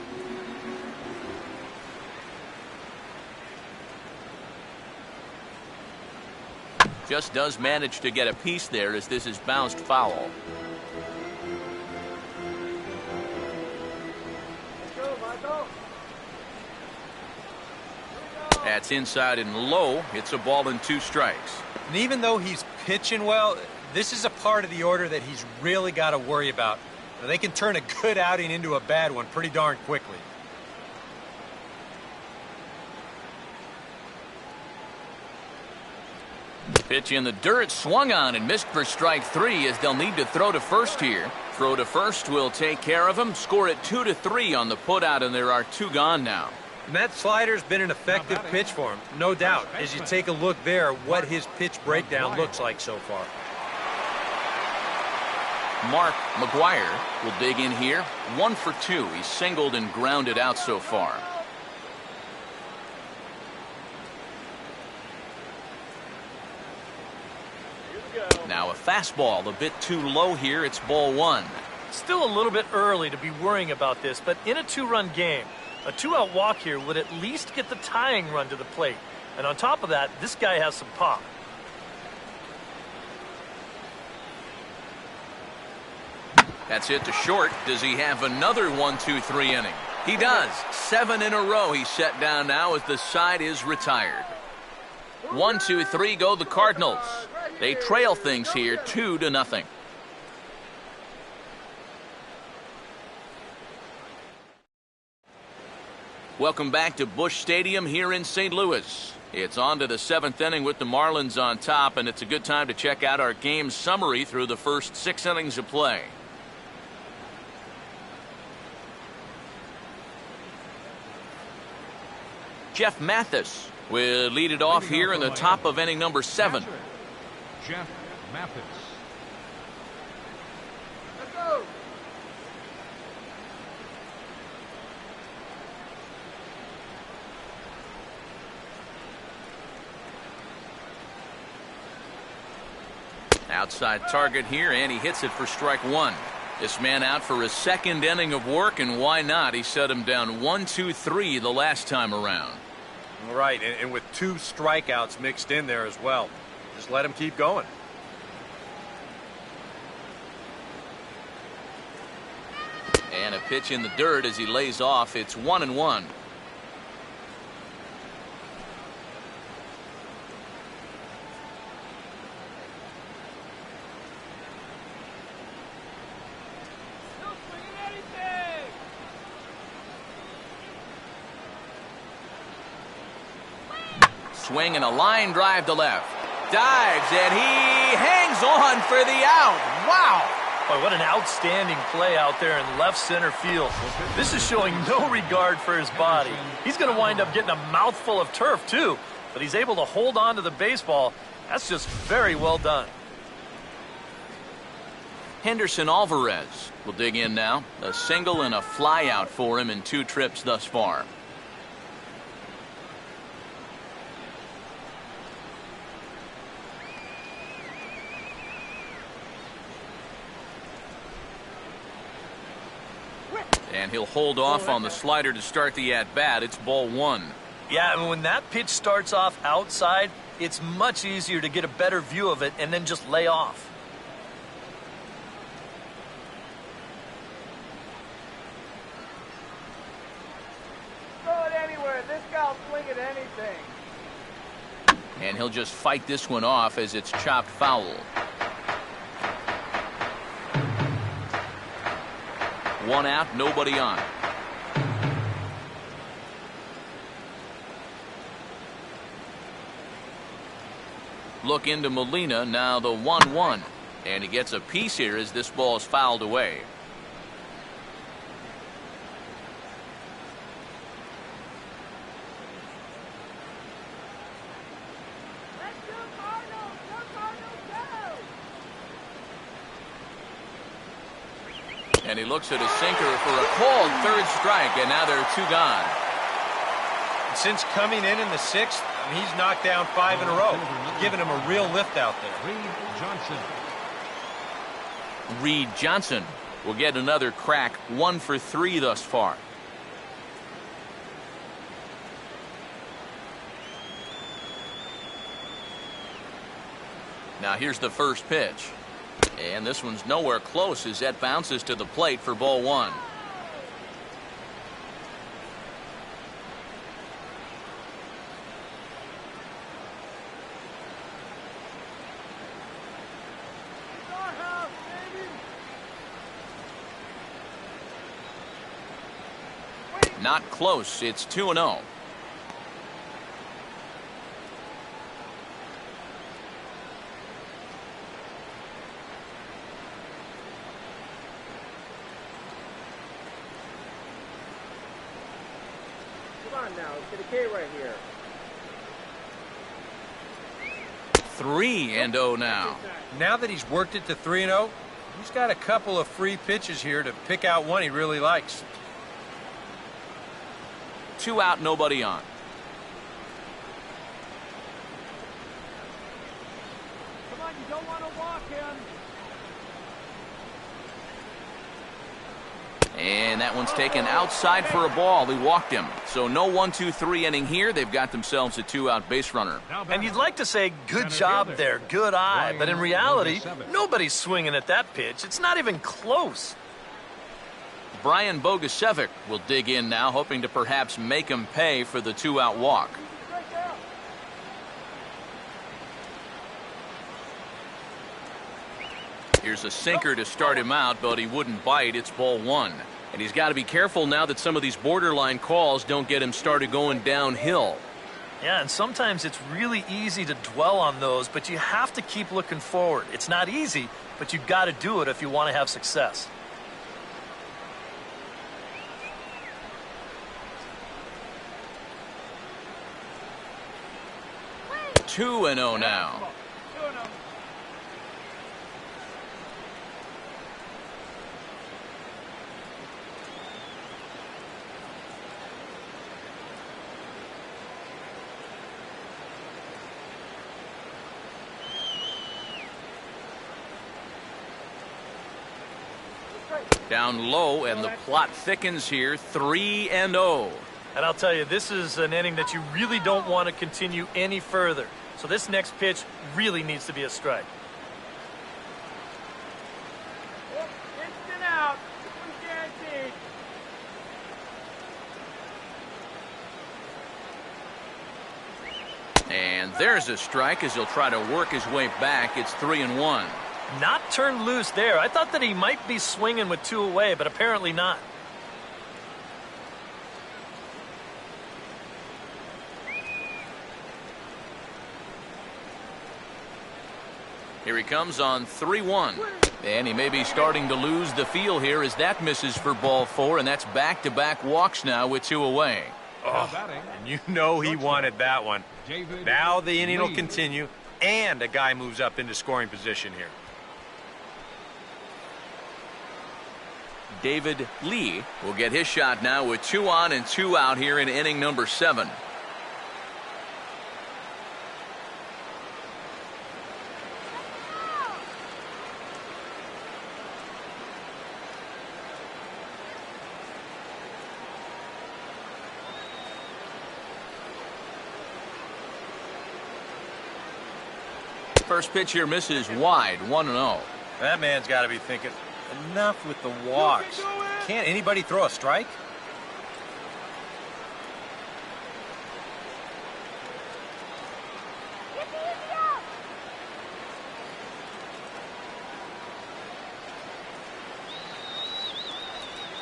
Just does manage to get a piece there as this is bounced foul. That's inside and low. It's a ball and 2 strikes. And even though he's pitching well, this is a part of the order that he's really got to worry about. They can turn a good outing into a bad one pretty darn quickly. Pitch in the dirt, swung on and missed for strike 3 as they'll need to throw to first here. Throw to first will take care of him. Score it 2-3 on the putout, and there are 2 gone now. And that slider's been an effective pitch for him, no doubt. As you take a look there, what his pitch breakdown looks like so far. Mark McGuire will dig in here. 1 for 2. He's singled and grounded out so far. Now a fastball a bit too low here. It's ball 1. Still a little bit early to be worrying about this, but in a 2-run game, a 2-out walk here would at least get the tying run to the plate. And on top of that, this guy has some pop. That's it to short. Does he have another 1-2-3 inning? He does. 7 in a row he's set down now as the side is retired. 1-2-3 go the Cardinals. They trail things here 2-0. Welcome back to Busch Stadium here in St. Louis. It's on to the 7th inning with the Marlins on top, and it's a good time to check out our game summary through the first 6 innings of play. Jeff Mathis will lead it off here in the top of inning number 7. Jeff Mathis. Let's go. Outside target here, and he hits it for strike 1. This man out for his 2nd inning of work, and why not? He set him down 1-2-3 the last time around. Right, and with 2 strikeouts mixed in there as well. Just let him keep going. And a pitch in the dirt as he lays off. It's 1-1. Swing and a line drive to left. Dives and he hangs on for the out. Wow. Boy, what an outstanding play out there in left center field. This is showing no regard for his body. He's going to wind up getting a mouthful of turf too, but he's able to hold on to the baseball. That's just very well done. Henderson Alvarez will dig in now. A single and a fly out for him in 2 trips thus far. And he'll hold off on the slider to start the at-bat. It's ball 1. Yeah, I mean, when that pitch starts off outside, it's much easier to get a better view of it and then just lay off. Throw it anywhere. This guy'll swing at anything. And he'll just fight this one off as it's chopped foul. One out, nobody on. Look into Molina, now the 1-1. And he gets a piece here as this ball is fouled away. Let's go Cardinals! Go Cardinals, go! And he looks at a sinker for a called third strike, and now there are 2 gone. Since coming in the 6th, he's knocked down 5 in a row, giving him a real lift out there. Reed Johnson. Reed Johnson will get another crack, 1 for 3 thus far. Now here's the first pitch. And this one's nowhere close as that bounces to the plate for ball 1. Not close. It's 2-0. Come on now, let's get a K right here. 3-0 now. Now that he's worked it to 3-0, he's got a couple of free pitches here to pick out one he really likes. 2 out, nobody on. Come on, you don't want to walk him. And that one's taken outside for a ball. He walked him. So no 1-2-3 inning here. They've got themselves a 2-out base runner. And you'd like to say, good job there, good eye. But in reality, nobody's swinging at that pitch. It's not even close. Brian Bogacevic will dig in now, hoping to perhaps make him pay for the 2-out walk. Here's a sinker to start him out, but he wouldn't bite. It's ball 1. And he's got to be careful now that some of these borderline calls don't get him started going downhill. Yeah, and sometimes it's really easy to dwell on those, but you have to keep looking forward. It's not easy, but you've got to do it if you want to have success. 2-0 now. Down low, and the plot thickens here. 3-0. And I'll tell you, this is an inning that you really don't want to continue any further. So this next pitch really needs to be a strike. Instant out. This one's guaranteed. And there's a strike as he'll try to work his way back. It's 3-1. Not turned loose there. I thought that he might be swinging with 2 away, but apparently not. Here he comes on 3-1. And he may be starting to lose the feel here as that misses for ball 4, and that's back-to-back walks now with 2 away. Oh, and you know he wanted that one. Now the inning will continue, and a guy moves up into scoring position here. David Lee will get his shot now with 2 on and 2 out here in inning number 7. First pitch here misses wide, 1-0. That man's got to be thinking, enough with the walks. Can't anybody throw a strike?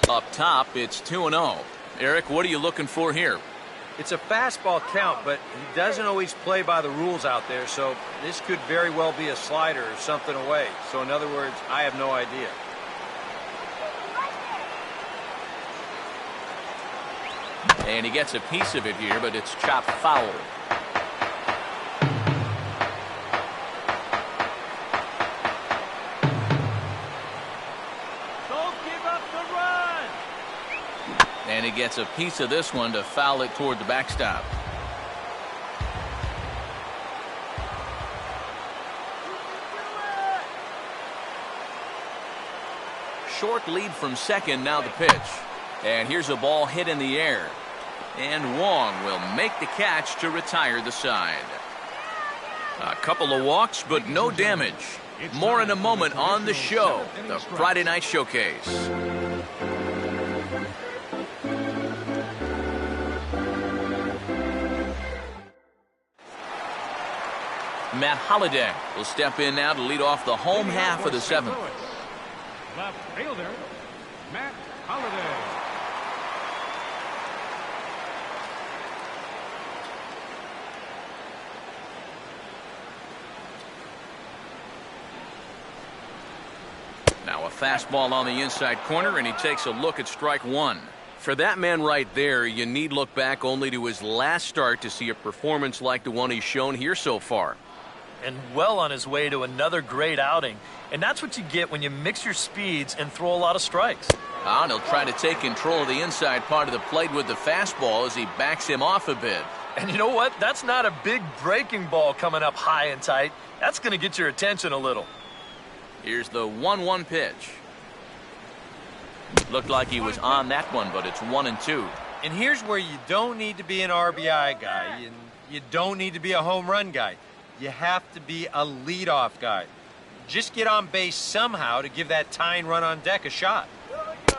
Up top, it's 2-0. Eric, what are you looking for here? It's a fastball count, but he doesn't always play by the rules out there, so this could very well be a slider or something away. So in other words, I have no idea. And he gets a piece of it here, but it's chopped foul. Don't give up the run. And he gets a piece of this one to foul it toward the backstop. Short lead from second, now the pitch. And here's a ball hit in the air. And Wong will make the catch to retire the side. A couple of walks, but no damage. More in a moment on the show, the Friday Night Showcase. Matt Holliday will step in now to lead off the home half of the seventh. Left fielder, Matt Holliday. Now a fastball on the inside corner, and he takes a look at strike one. For that man right there, you need look back only to his last start to see a performance like the one he's shown here so far. And well on his way to another great outing. And that's what you get when you mix your speeds and throw a lot of strikes. And he'll try to take control of the inside part of the plate with the fastball as he backs him off a bit. And you know what? That's not a big breaking ball coming up high and tight. That's going to get your attention a little. Here's the 1-1 pitch. Looked like he was on that one, but it's 1-2. And here's where you don't need to be an RBI guy, and you don't need to be a home run guy. You have to be a leadoff guy. Just get on base somehow to give that tying run on deck a shot.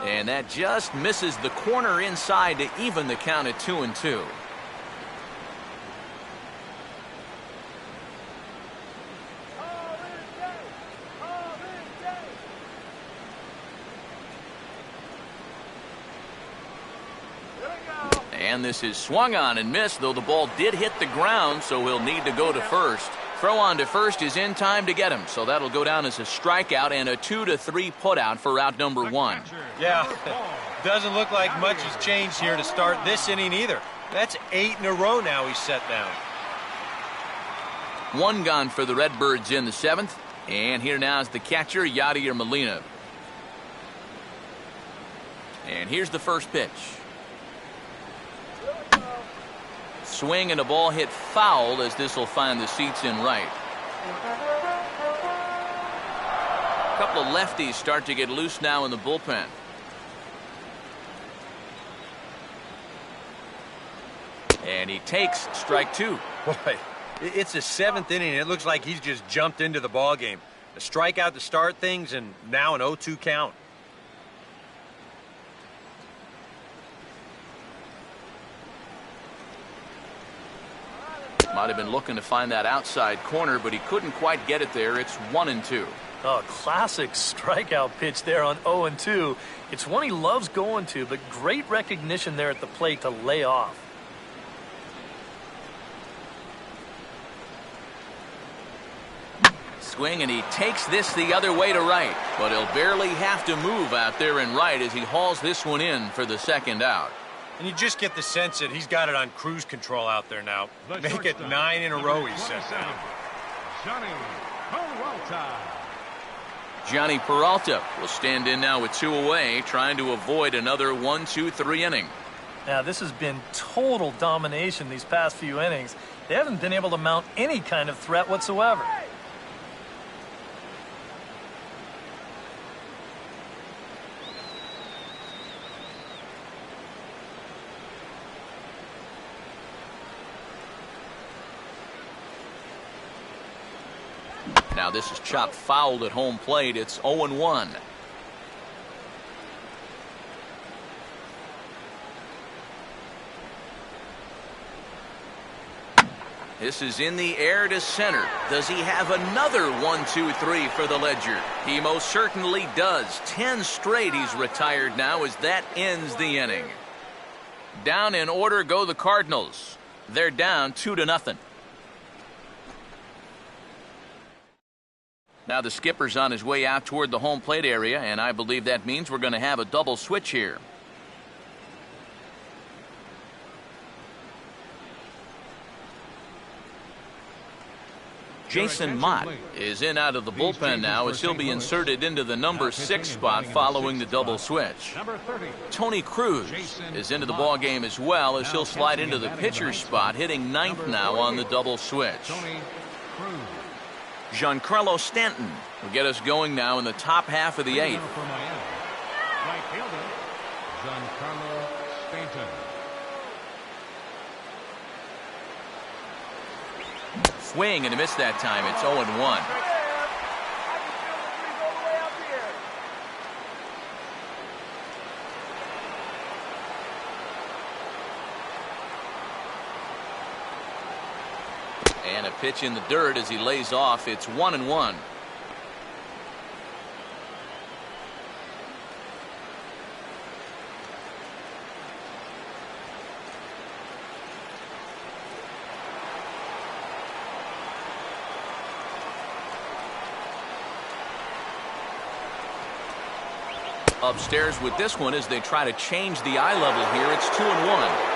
And that just misses the corner inside to even the count at 2-2. And this is swung on and missed, though the ball did hit the ground, so he'll need to go to first. Throw on to first is in time to get him, so that'll go down as a strikeout and a 2-3 putout for out number one. Yeah, doesn't look like much has changed here to start this inning either. That's 8 in a row now he's set down. One gone for the Redbirds in the seventh, and here now is the catcher, Yadier Molina. And here's the first pitch. Swing and a ball hit foul as this will find the seats in right. A couple of lefties start to get loose now in the bullpen. And he takes strike two. Boy, it's the seventh inning. It looks like he's just jumped into the ball game. A strikeout to start things, and now an 0-2 count. Might have been looking to find that outside corner, but he couldn't quite get it there. It's 1-2. Oh, classic strikeout pitch there on 0-2. It's one he loves going to, but great recognition there at the plate to lay off. Swing, and he takes this the other way to right, but he'll barely have to move out there in right as he hauls this one in for the second out. And you just get the sense that he's got it on cruise control out there now. Make it 9 in a row he's set down. Johnny Peralta. Johnny Peralta will stand in now with 2 away, trying to avoid another 1-2-3 inning. Now, this has been total domination these past few innings. They haven't been able to mount any kind of threat whatsoever. Now this is chopped fouled at home plate. It's 0-1. This is in the air to center. Does he have another 1-2-3 for the Ledger? He most certainly does. 10 straight he's retired now as that ends the inning. Down in order go the Cardinals. They're down 2-0. Now the skipper's on his way out toward the home plate area, and I believe that means we're going to have a double switch here. Jason Mott is in out of the bullpen now as he'll be inserted into the number 6 spot following the double switch. Tony Cruz is into the ball game as well as he'll slide into the pitcher spot, hitting 9th now on the double switch. Giancarlo Stanton will get us going now in the top half of the 8th. Right fielder, Giancarlo Stanton. Swing and a miss that time. It's 0-1. And a pitch in the dirt as he lays off. It's 1-1. Upstairs with this one as they try to change the eye level here. It's 2-1.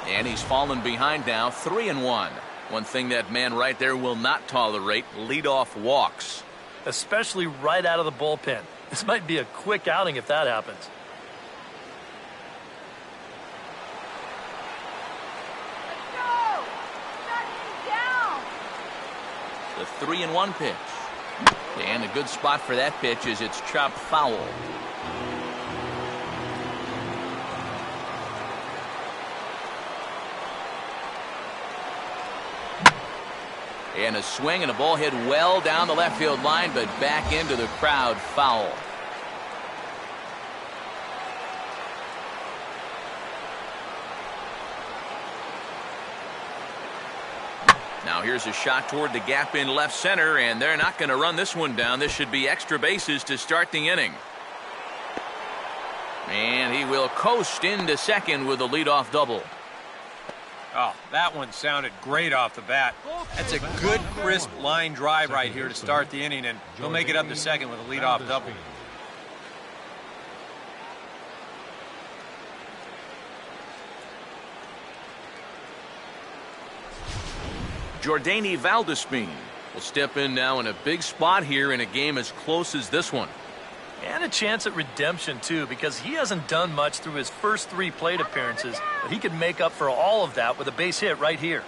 And he's fallen behind now, 3-1. One thing that man right there will not tolerate, leadoff walks. Especially right out of the bullpen. This might be a quick outing if that happens. The 3-1 pitch. And a good spot for that pitch is it's chopped foul. And a swing and a ball hit well down the left field line, but back into the crowd, foul. Now here's a shot toward the gap in left center, and they're not going to run this one down. This should be extra bases to start the inning. And he will coast into second with a leadoff double. Oh, that one sounded great off the bat. That's a good, crisp line drive right here to start the inning, and he'll make it up to second with a leadoff double. Jordany Valdespin will step in now in a big spot here in a game as close as this one. And a chance at redemption, too, because he hasn't done much through his first 3 plate appearances, but he could make up for all of that with a base hit right here.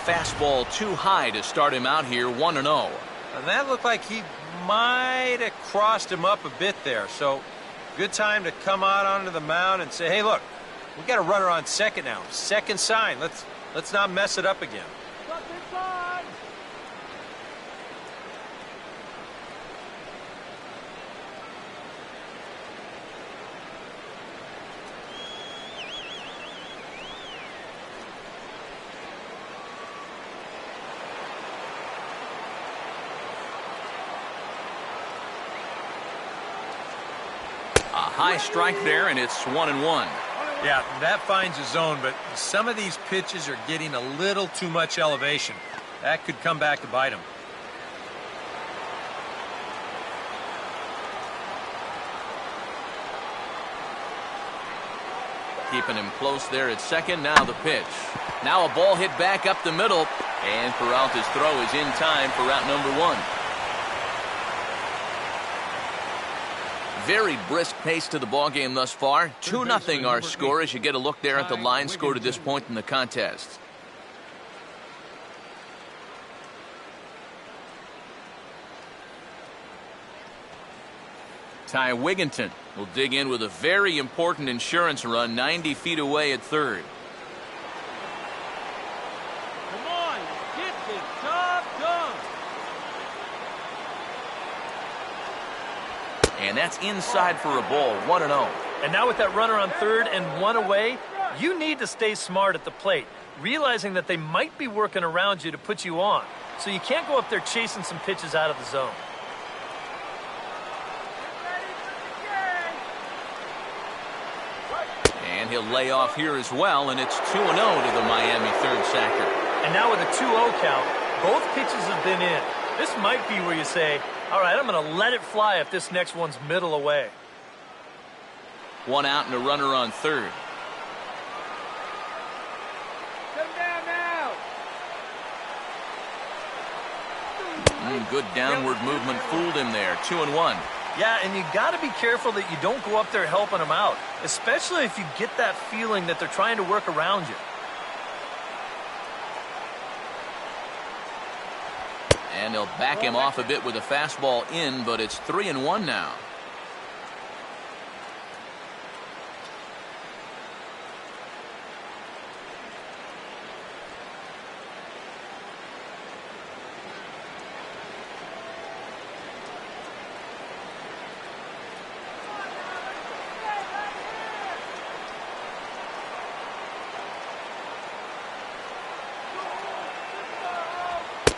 Fastball too high to start him out here, 1-0. And that looked like he might have crossed him up a bit there. So good time to come out onto the mound and say, hey, look, we got a runner on second now. Second sign. Let's not mess it up again. High strike there, and it's 1-1. Yeah, that finds a zone, but some of these pitches are getting a little too much elevation. That could come back to bite him. Keeping him close there at second. Now the pitch. Now a ball hit back up the middle, and Peralta's throw is in time for route number 1. Very brisk pace to the ballgame thus far. 2-0 our score as you get a look there at the line score to this point in the contest. Ty Wigginton will dig in with a very important insurance run 90 feet away at third. And that's inside for a ball, 1-0. And now with that runner on third and one away, you need to stay smart at the plate, realizing that they might be working around you to put you on. So you can't go up there chasing some pitches out of the zone. And he'll lay off here as well, and it's 2-0 to the Miami third sacker. And now with a 2-0 count, both pitches have been in. This might be where you say, all right, I'm going to let it fly if this next one's middle away. 1 out and a runner on third. Come down now. Good downward movement fooled him there. 2-1. Yeah, and you got to be careful that you don't go up there helping them out, especially if you get that feeling that they're trying to work around you. And they'll back him off a bit with a fastball in, but it's 3-1 now.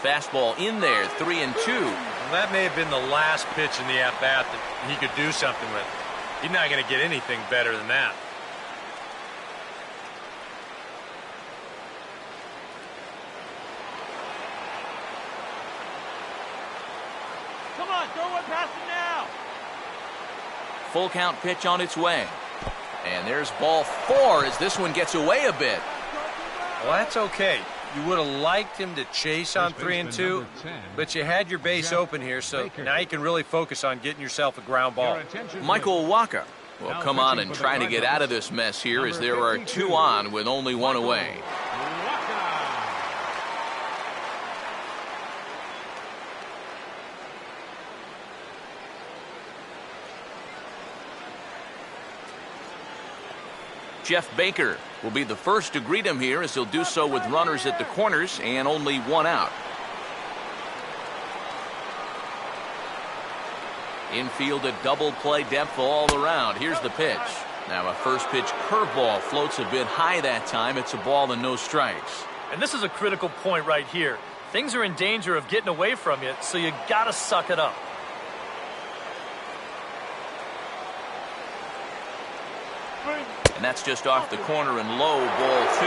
Fastball in there, 3-2. Well, that may have been the last pitch in the at-bat that he could do something with. He's not going to get anything better than that. Come on, throw one past him now. Full count pitch on its way. And there's ball 4 as this one gets away a bit. Well, that's okay. You would have liked him to chase on 3-2, but you had your base open here, so now you can really focus on getting yourself a ground ball. Michael Wacha will come on and try to get out of this mess here as there are 2 on with only 1 away. Jeff Baker will be the first to greet him here as he'll do so with runners at the corners and only 1 out. Infield a double play depth all around. Here's the pitch. Now a first pitch curveball floats a bit high that time. It's a ball and no strikes. And this is a critical point right here. Things are in danger of getting away from you, so you got to suck it up. And that's just off the corner and low, ball 2.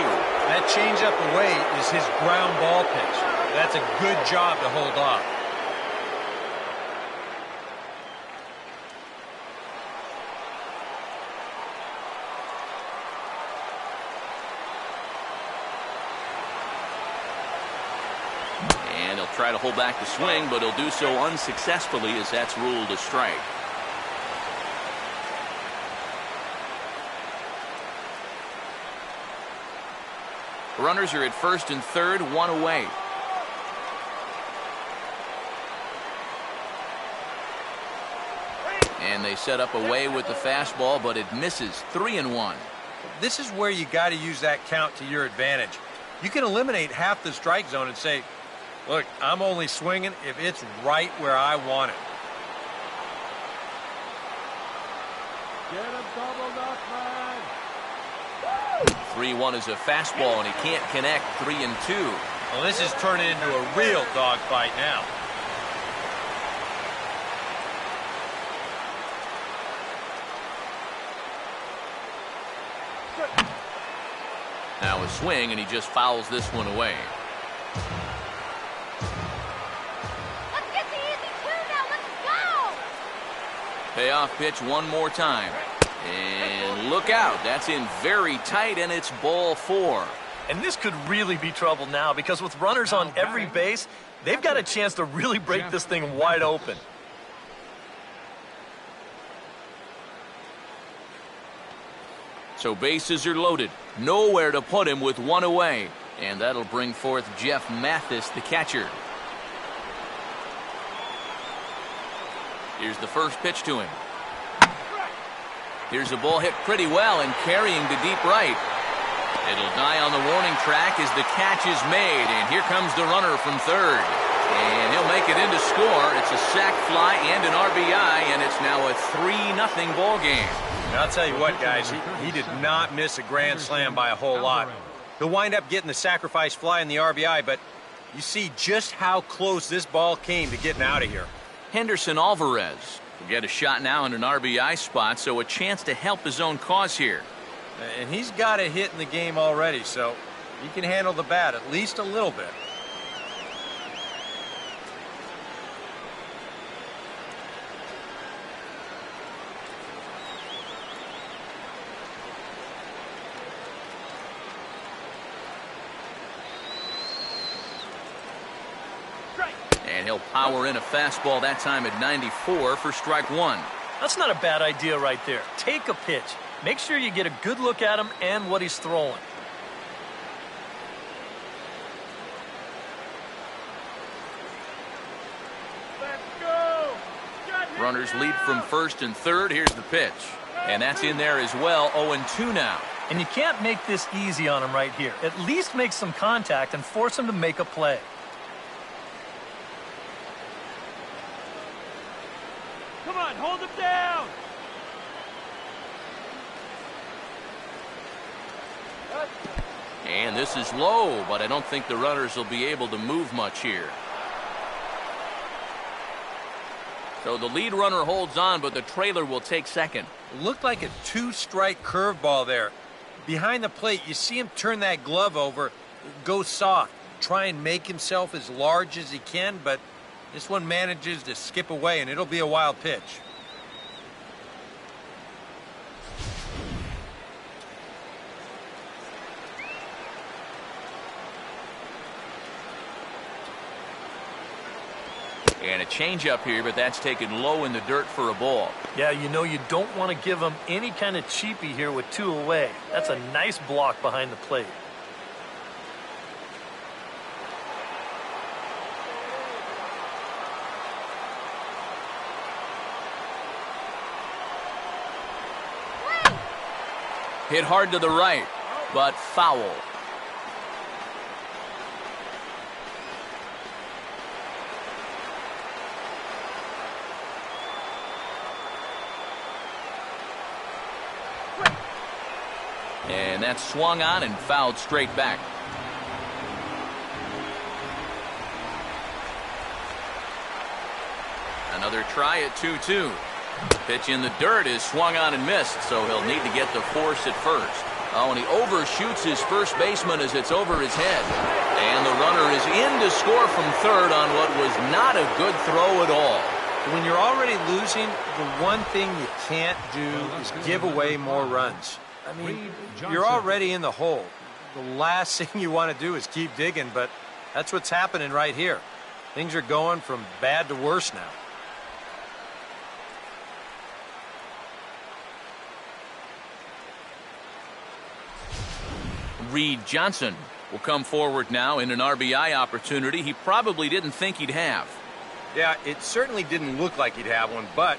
That changeup away is his ground ball pitch. That's a good job to hold off. And he'll try to hold back the swing, but he'll do so unsuccessfully as that's ruled a strike. Runners are at first and third, 1 away. And they set up away with the fastball, but it misses. 3-1. This is where you got to use that count to your advantage. You can eliminate half the strike zone and say, look, I'm only swinging if it's right where I want it. Get him doubled up, man. 3-1 is a fastball, and he can't connect. 3-2. Well, this is turning into a real dogfight now. Now a swing, and he just fouls this one away. Let's get the easy 2 now. Let's go. Payoff pitch one more time. And look out. That's in very tight, and it's ball 4. And this could really be trouble now because with runners on every base, they've got a chance to really break this thing wide open. So bases are loaded. Nowhere to put him with 1 away. And that'll bring forth Jeff Mathis, the catcher. Here's the first pitch to him. Here's a ball hit pretty well and carrying to deep right. It'll die on the warning track as the catch is made, and here comes the runner from third. And he'll make it in to score. It's a sac fly and an RBI, and it's now a 3-0 ball game. And I'll tell you what, guys, he did not miss a grand slam by a whole lot. He'll wind up getting the sacrifice fly and the RBI, but you see just how close this ball came to getting out of here. Henderson Alvarez will get a shot now in an RBI spot, so a chance to help his own cause here. And he's got a hit in the game already, so he can handle the bat at least a little bit. And he'll power in a fastball that time at 94 for strike one. That's not a bad idea right there. Take a pitch. Make sure you get a good look at him and what he's throwing. Let's go. Runners lead from first and third. Here's the pitch. And that's in there as well. 0-2 now. And you can't make this easy on him right here. At least make some contact and force him to make a play. Come on, hold him down. And this is low, but I don't think the runners will be able to move much here. So the lead runner holds on, but the trailer will take second. It looked like a two-strike curveball there. Behind the plate, you see him turn that glove over, go soft, try and make himself as large as he can, but this one manages to skip away, and it'll be a wild pitch. And a changeup here, but that's taken low in the dirt for a ball. Yeah, you know you don't want to give him any kind of cheapie here with two away. That's a nice block behind the plate. Hit hard to the right, but foul. And that's swung on and fouled straight back. Another try at 2-2. Pitch in the dirt is swung on and missed, so he'll need to get the force at first. Oh, and he overshoots his first baseman as it's over his head. And the runner is in to score from third on what was not a good throw at all. When you're already losing, the one thing you can't do is give away more runs. I mean, you're already in the hole. The last thing you want to do is keep digging, but that's what's happening right here. Things are going from bad to worse now. Reed Johnson will come forward now in an RBI opportunity he probably didn't think he'd have. Yeah, it certainly didn't look like he'd have one, but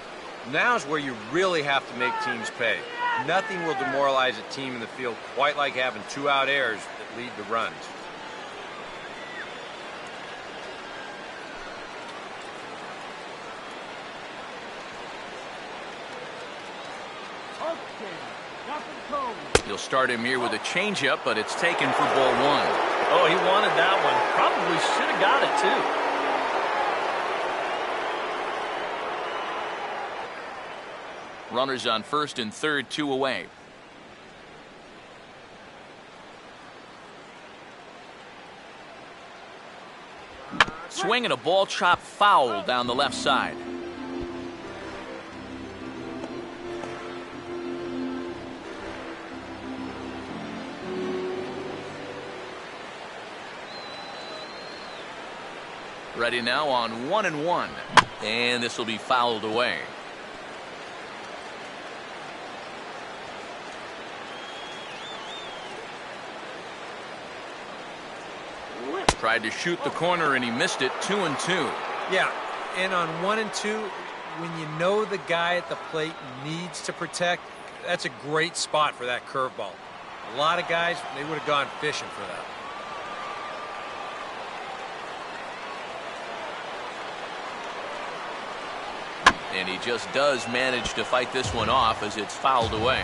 now's where you really have to make teams pay. Nothing will demoralize a team in the field quite like having two-out errors that lead to runs. He'll start him here with a changeup, but it's taken for ball one. Oh, he wanted that one. Probably should have got it, too. Runners on first and third, two away. Swing and a ball chop foul down the left side. Ready now on 1-1. And this will be fouled away. Tried to shoot the corner and he missed it. 2-2. Yeah, and on 1-2, when you know the guy at the plate needs to protect, that's a great spot for that curveball. A lot of guys, they would have gone fishing for that. And he just does manage to fight this one off as it's fouled away.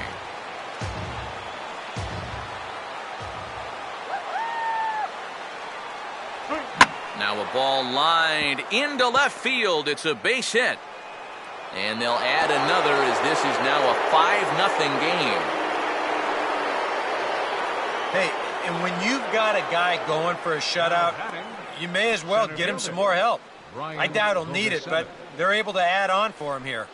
Now a ball lined into left field. It's a base hit. And they'll add another as this is now a 5-0 game. Hey, and when you've got a guy going for a shutout, you may as well get him some more help. I doubt he'll need it, but they're able to add on for him here.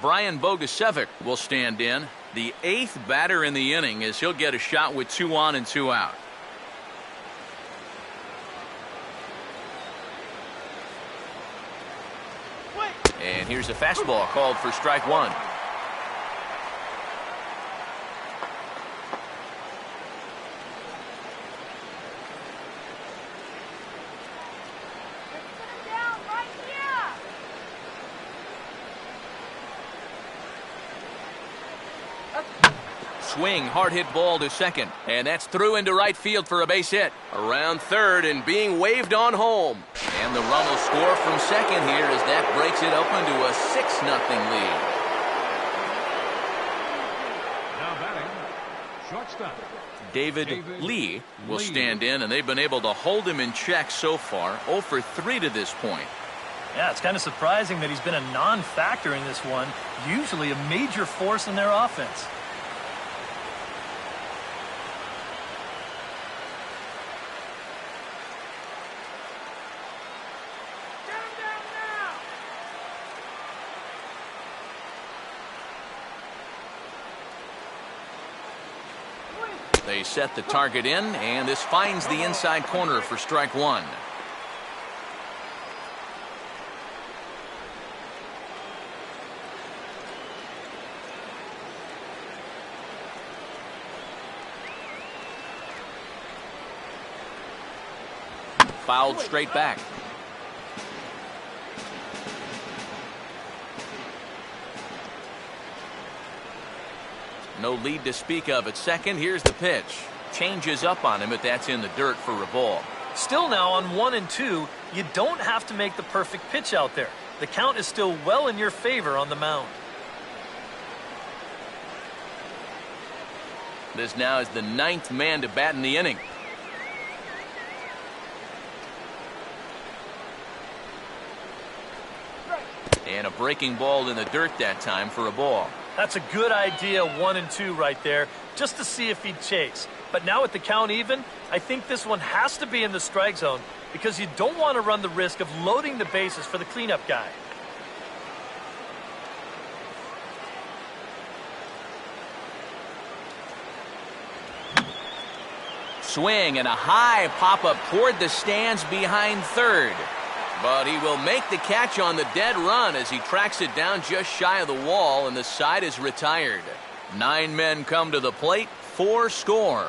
Brian Bogacevic will stand in, the 8th batter in the inning, as he'll get a shot with 2 on and 2 out. And here's a fastball called for strike 1. Down right here. Swing, hard hit ball to second. And that's through into right field for a base hit. Around third and being waved on home. And the run will score from second here as that breaks it open to a 6-0 lead. Now batting, shortstop. David Lee will stand in, and they've been able to hold him in check so far. 0 for 3 to this point. Yeah, it's kind of surprising that he's been a non-factor in this one. Usually a major force in their offense. They set the target in, and this finds the inside corner for strike 1. Fouled straight back. No lead to speak of at second. Here's the pitch. Changes up on him, but that's in the dirt for a ball. Still now on 1 and 2, you don't have to make the perfect pitch out there. The count is still well in your favor on the mound. This now is the 9th man to bat in the inning. And a breaking ball in the dirt that time for a ball. That's a good idea, 1 and 2 right there, just to see if he'd chase. But now with the count even, I think this one has to be in the strike zone because you don't want to run the risk of loading the bases for the cleanup guy. Swing and a high pop-up toward the stands behind third. But he will make the catch on the dead run as he tracks it down just shy of the wall, and the side is retired. 9 men come to the plate, 4 score.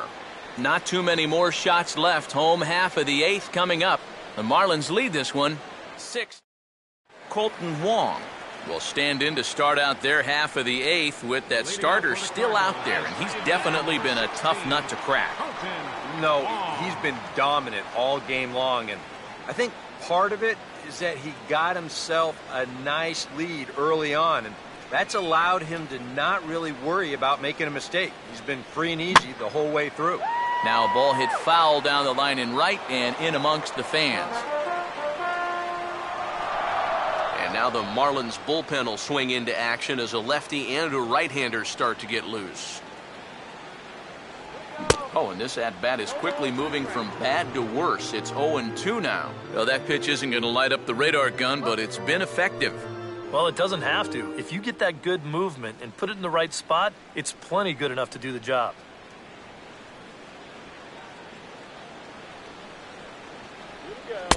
Not too many more shots left. Home half of the 8th coming up. The Marlins lead this one 6. Colton Wong will stand in to start out their half of the 8th with that starter still out there, and he's definitely been a tough nut to crack. No, he's been dominant all game long, and I think part of it is that he got himself a nice lead early on, and that's allowed him to not really worry about making a mistake. He's been free and easy the whole way through. Now a ball hit foul down the line in right and in amongst the fans. And now the Marlins bullpen will swing into action as a lefty and a right-hander start to get loose. Oh, and this at-bat is quickly moving from bad to worse. It's 0-2 now. Well, that pitch isn't going to light up the radar gun, but it's been effective. Well, it doesn't have to. If you get that good movement and put it in the right spot, it's plenty good enough to do the job.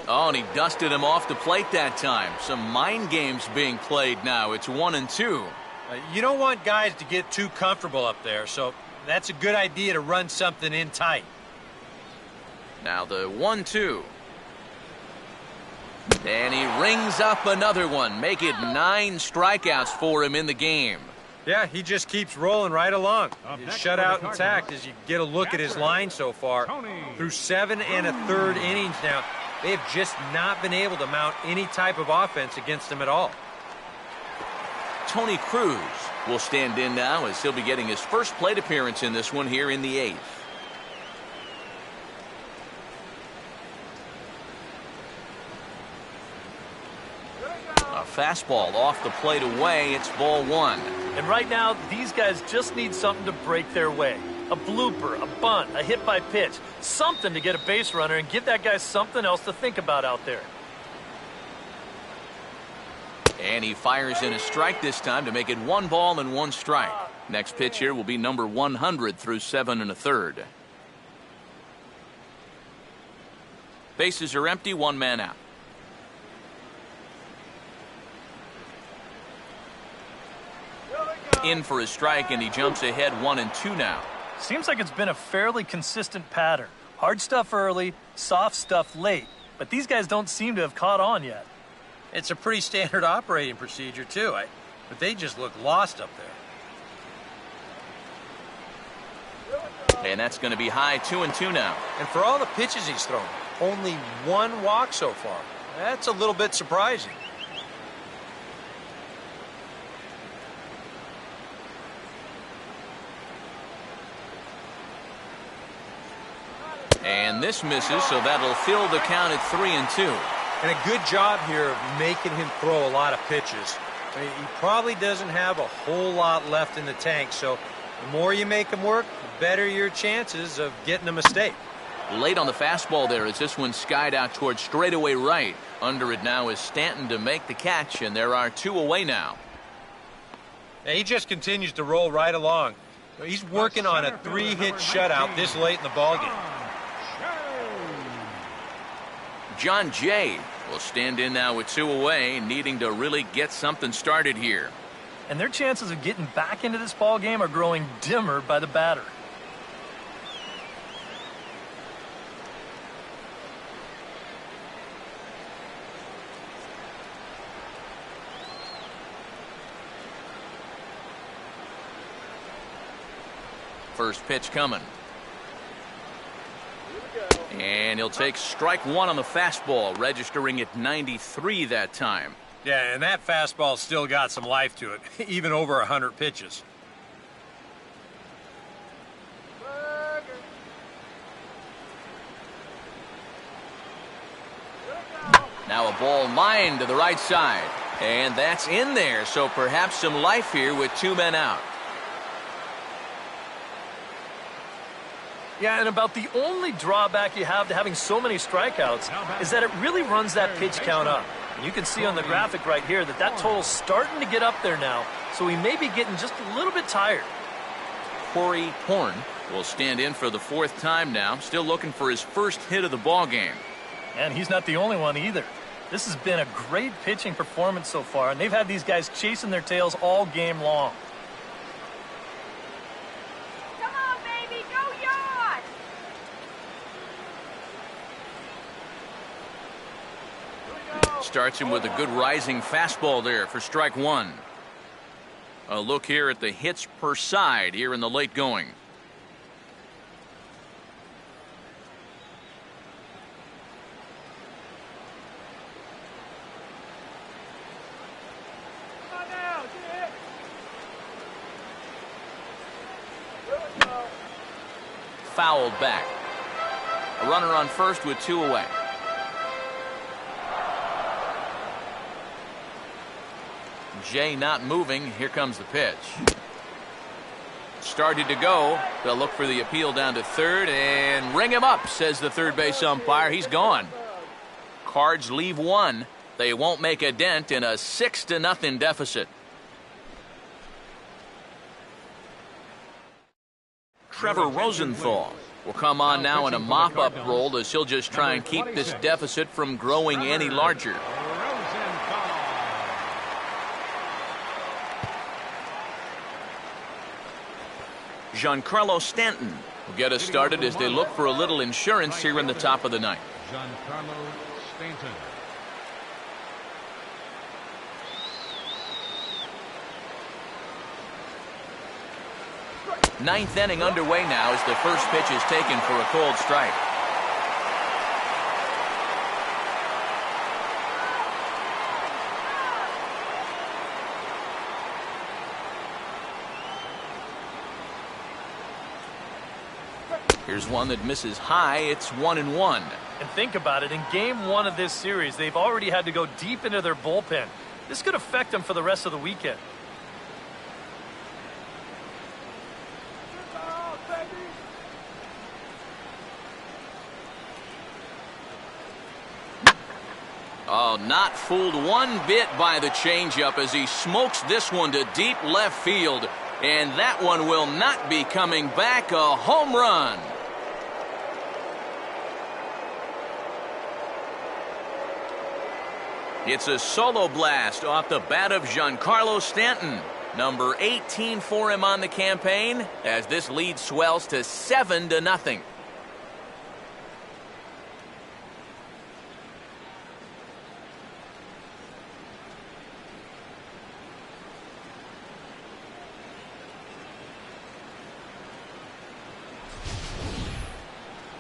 Oh, and he dusted him off the plate that time. Some mind games being played now. It's 1-2. You don't want guys to get too comfortable up there, so that's a good idea to run something in tight. Now the 1-2. And he rings up another one. Make it 9 strikeouts for him in the game. Yeah, he just keeps rolling right along. His shutout intact as you get a look at his line so far. Through 7 1/3 innings now, They have just not been able to mount any type of offense against them at all. Tony Cruz will stand in now as he'll be getting his first plate appearance in this one here in the 8th. A fastball off the plate away. It's ball 1. And right now, these guys just need something to break their way. A blooper, a bunt, a hit by pitch. Something to get a base runner and give that guy something else to think about out there. And he fires in a strike this time to make it 1 ball and 1 strike. Next pitch here will be number 100 through 7 1/3. Bases are empty, 1 man out. In for a strike, and he jumps ahead 1-2 now. Seems like it's been a fairly consistent pattern. Hard stuff early, soft stuff late. But these guys don't seem to have caught on yet. It's a pretty standard operating procedure, too. But they just look lost up there. And that's going to be high, 2-2 now. And for all the pitches he's thrown, only 1 walk so far. That's a little bit surprising. And this misses, so that'll fill the count at 3-2. And a good job here of making him throw a lot of pitches. He probably doesn't have a whole lot left in the tank, so the more you make him work, the better your chances of getting a mistake. Late on the fastball there as this one skied out towards straightaway right. Under it now is Stanton to make the catch, and there are 2 away now. And he just continues to roll right along. He's working on a 3-hit shutout this late in the ballgame. John Jay will stand in now with 2 away, needing to really get something started here. And their chances of getting back into this ball game are growing dimmer by the batter. First pitch coming. And he'll take strike 1 on the fastball, registering at 93 that time. Yeah, and that fastball still got some life to it, even over 100 pitches. Now a ball lined to the right side. And that's in there, so perhaps some life here with 2 men out. Yeah, and about the only drawback you have to having so many strikeouts is that it really runs that pitch count up. And you can see on the graphic right here that that total's starting to get up there now, so he may be getting just a little bit tired. Corey Horn will stand in for the 4th time now, still looking for his first hit of the ball game. And he's not the only one either. This has been a great pitching performance so far, and they've had these guys chasing their tails all game long. Starts him with a good rising fastball there for strike 1. A look here at the hits per side here in the late going. Fouled back. A runner on first with 2 away. Jay not moving. Here comes the pitch. Started to go. They'll look for the appeal down to third and ring him up, says the third base umpire. He's gone. Cards leave 1. They won't make a dent in a 6-0 deficit. Trevor Rosenthal will come on now in a mop-up role as he'll just try and keep this deficit from growing any larger. Giancarlo Stanton will get us started as they look for a little insurance here in the top of the 9th. Giancarlo Stanton. Ninth inning underway now as the first pitch is taken for a cold strike. Here's one that misses high. It's 1-1. And think about it, in game 1 of this series, they've already had to go deep into their bullpen. This could affect them for the rest of the weekend. Oh, not fooled one bit by the changeup as he smokes this one to deep left field. And that one will not be coming back. A home run. It's a solo blast off the bat of Giancarlo Stanton. Number 18 for him on the campaign as this lead swells to 7-0.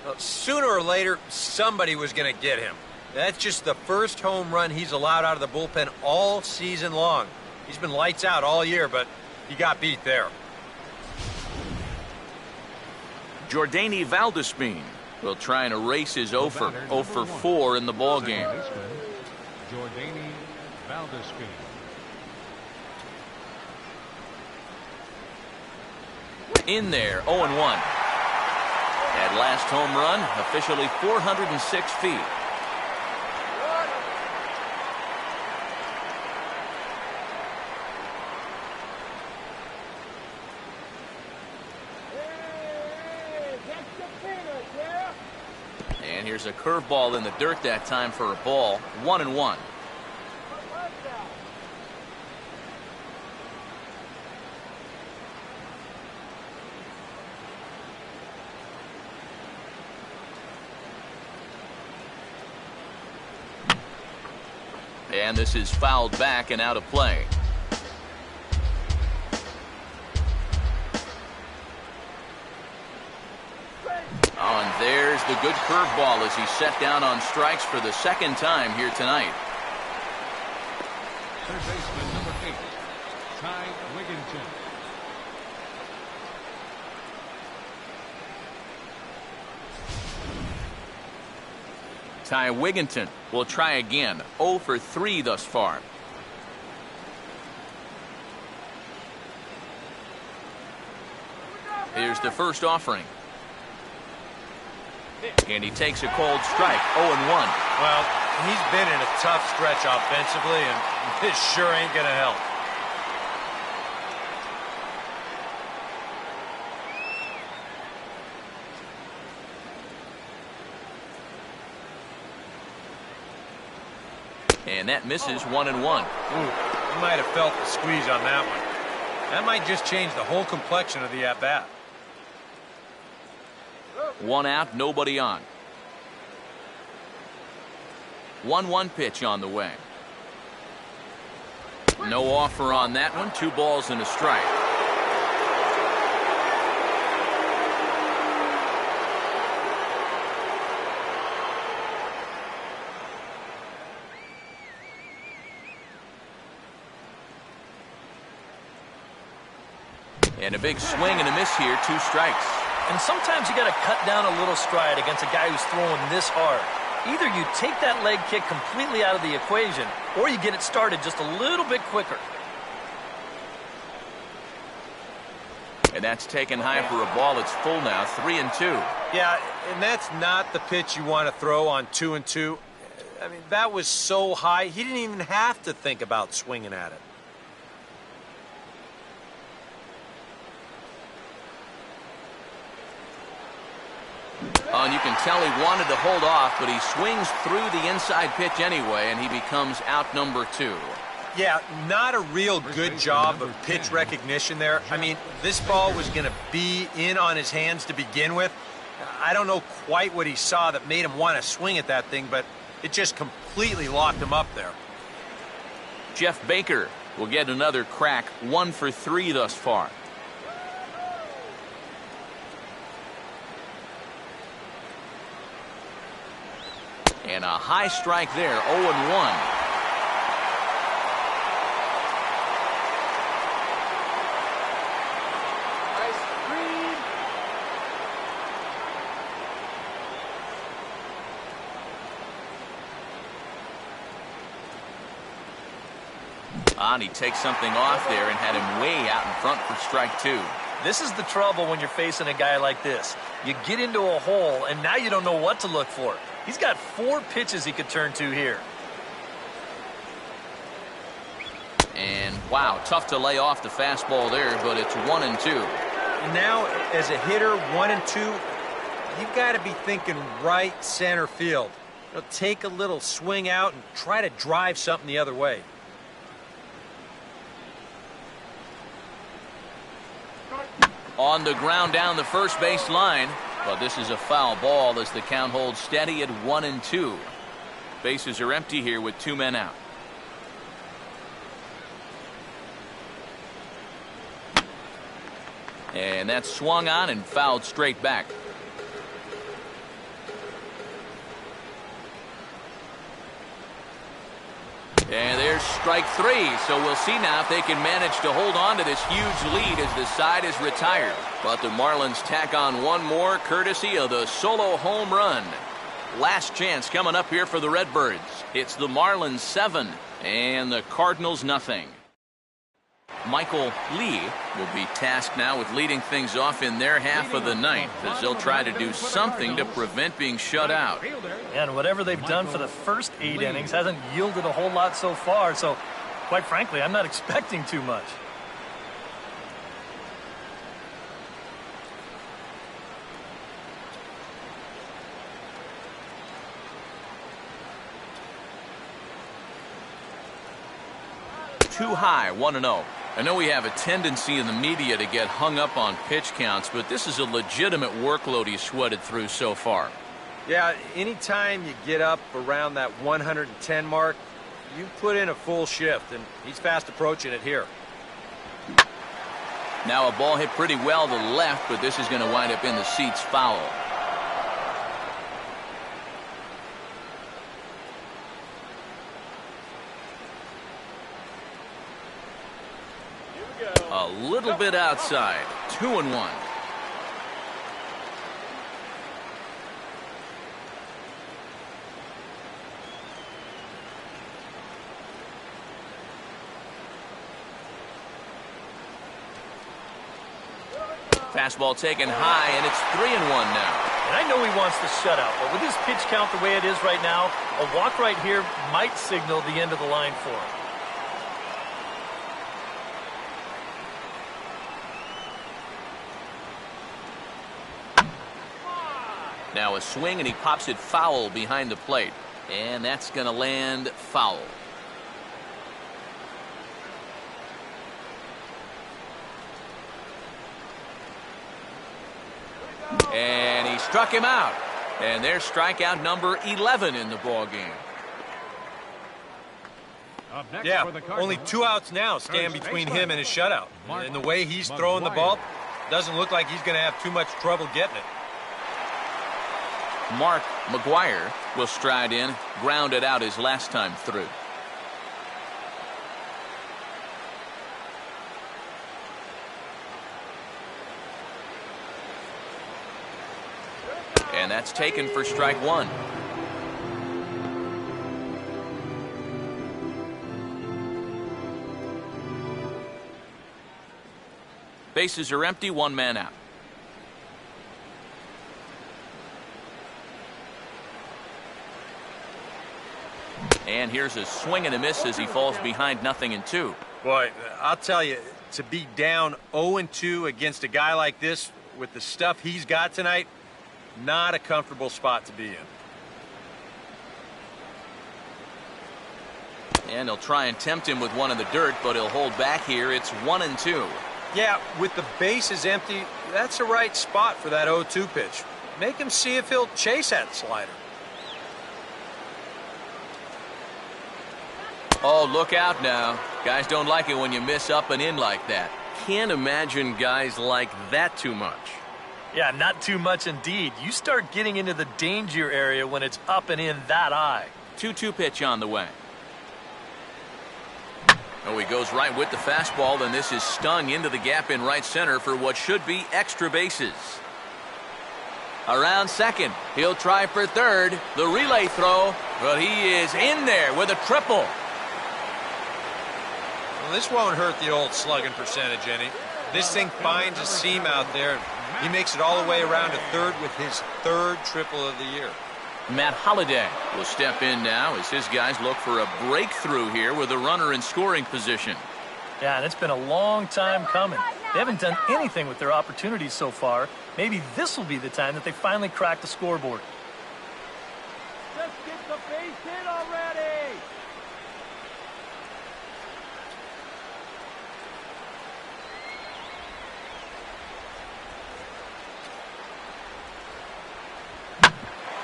Well, sooner or later, somebody was going to get him. That's just the first home run he's allowed out of the bullpen all season long. He's been lights out all year, but he got beat there. Jordany Valdespin will try and erase his 0 for 4 in the ball game. Jordany Valdespin. In there, 0-1. That last home run, officially 406 feet. And here's a curveball in the dirt that time for a ball. 1-1. And this is fouled back and out of play. Oh, and there's the good curveball as he's set down on strikes for the second time here tonight. Third baseman number 8, Ty Wigginton. Ty Wigginton will try again. 0 for 3 thus far. Here's the first offering. And he takes a cold strike. 0-1. Well, he's been in a tough stretch offensively, and this sure ain't going to help. And that misses 1-1. Ooh, he might have felt the squeeze on that one. That might just change the whole complexion of the at-bat. 1 out, nobody on. 1-1 pitch on the way. No offer on that one. 2 balls and a strike. And a big swing and a miss here. 2 strikes. And sometimes you got to cut down a little stride against a guy who's throwing this hard. Either you take that leg kick completely out of the equation, or you get it started just a little bit quicker. And that's taken high for a ball. It's full now. 3-2. Yeah, and that's not the pitch you want to throw on 2-2. I mean, that was so high, he didn't even have to think about swinging at it. Oh, and you can tell he wanted to hold off, but he swings through the inside pitch anyway, and he becomes out number 2. Yeah, not a real good job of pitch recognition there. I mean, this ball was going to be in on his hands to begin with. I don't know quite what he saw that made him want to swing at that thing, but it just completely locked him up there. Jeff Baker will get another crack. 1 for 3 thus far. And a high strike there. 0-1. And he takes something off there and had him way out in front for strike 2. This is the trouble when you're facing a guy like this. You get into a hole, and now you don't know what to look for. He's got 4 pitches he could turn to here. And, wow, tough to lay off the fastball there, but it's 1-2. And now, as a hitter, 1-2, you've got to be thinking right center field. Take a little swing out and try to drive something the other way. On the ground down the first base line, but this is a foul ball as the count holds steady at 1-2. Bases are empty here with 2 men out. And that's swung on and fouled straight back. And there's strike 3, so we'll see now if they can manage to hold on to this huge lead as the side is retired. But the Marlins tack on one more courtesy of the solo home run. Last chance coming up here for the Redbirds. It's the Marlins 7 and the Cardinals nothing. Michael Lee will be tasked now with leading things off in their half of the ninth as they'll try to do something to prevent being shut out. And whatever they've done for the first 8 innings hasn't yielded a whole lot so far, so quite frankly, I'm not expecting too much. Too high, 1-0. I know we have a tendency in the media to get hung up on pitch counts, but this is a legitimate workload he's sweated through so far. Yeah, anytime you get up around that 110 mark, you put in a full shift, and he's fast approaching it here. Now a ball hit pretty well to the left, but this is going to wind up in the seats foul. A little bit outside. 2-1. Fastball taken high, and it's 3-1 now. And I know he wants the shutout, but with his pitch count the way it is right now, a walk right here might signal the end of the line for him. Now a swing, and he pops it foul behind the plate. And that's going to land foul. And he struck him out. And there's strikeout number 11 in the ball game. Yeah, only 2 outs now stand between him and his shutout. And the way he's throwing the ball, doesn't look like he's going to have too much trouble getting it. Mark McGuire will stride in, grounded out his last time through. And that's taken for strike 1. Bases are empty, 1 man out. And here's a swing and a miss as he falls behind 0-2. Boy, I'll tell you, to be down 0-2 against a guy like this with the stuff he's got tonight, not a comfortable spot to be in. And they'll try and tempt him with one in the dirt, but he'll hold back here. It's 1-2. Yeah, with the bases empty, that's the right spot for that 0-2 pitch. Make him see if he'll chase that slider. Oh, look out now. Guys don't like it when you miss up and in like that. Can't imagine guys like that too much. Yeah, not too much indeed. You start getting into the danger area when it's up and in that high. 2-2 pitch on the way. Oh, he goes right with the fastball, and this is stung into the gap in right center for what should be extra bases. Around second, he'll try for third. The relay throw, but he is in there with a triple. This won't hurt the old slugging percentage any. This thing finds a seam out there. He makes it all the way around to third with his third triple of the year. Matt Holliday will step in now as his guys look for a breakthrough here with a runner in scoring position. Yeah, and it's been a long time coming. They haven't done anything with their opportunities so far. Maybe this will be the time that they finally crack the scoreboard. Just get the base hit already.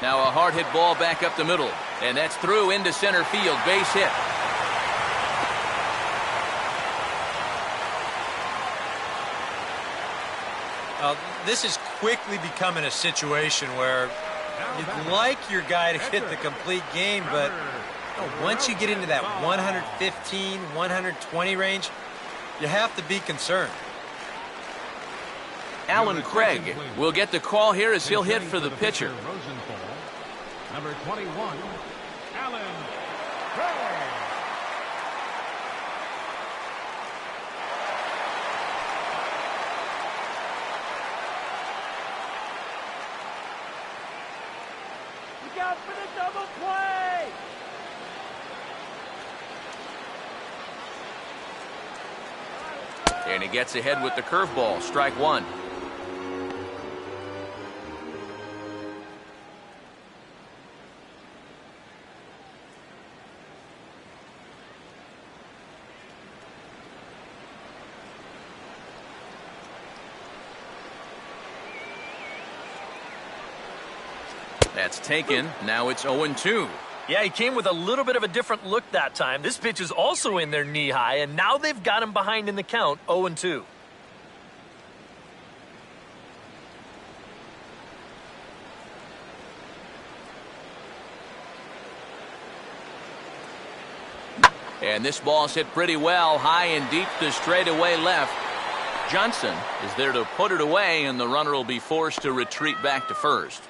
Now a hard hit ball back up the middle, and that's through into center field. Base hit. This is quickly becoming a situation where you'd like your guy to get the complete game, but once you get into that 115, 120 range, you have to be concerned. Alan Craig will get the call here as he'll hit for the pitcher. Number 21, Alan Craig. Look out for the double play. And he gets ahead with the curveball. Strike one. That's taken. Now it's 0-2. Yeah, he came with a little bit of a different look that time. This pitch is also in there knee-high, and now they've got him behind in the count, 0-2. And this ball's hit pretty well, high and deep to straightaway left. Johnson is there to put it away, and the runner will be forced to retreat back to first.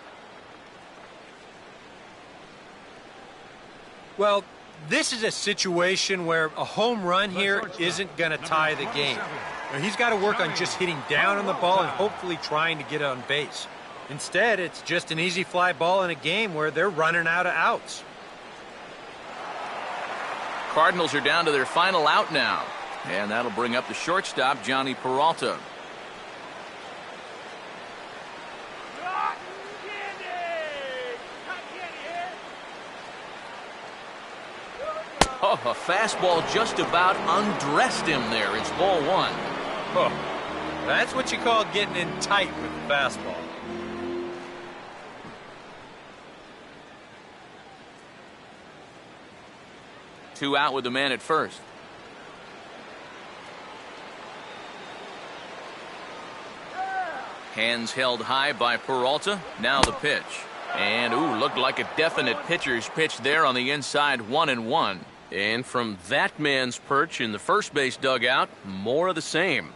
Well, this is a situation where a home run here isn't going to tie the game. Now, he's got to work on just hitting down on the ball and hopefully trying to get on base. Instead, it's just an easy fly ball in a game where they're running out of outs. Cardinals are down to their final out now, and that'll bring up the shortstop, Johnny Peralta. Oh, a fastball just about undressed him there. It's ball one. Oh, that's what you call getting in tight with the fastball. Two out with the man at first. Hands held high by Peralta. Now the pitch. And, looked like a definite pitcher's pitch there on the inside, 1-1. And from that man's perch in the first base dugout, more of the same.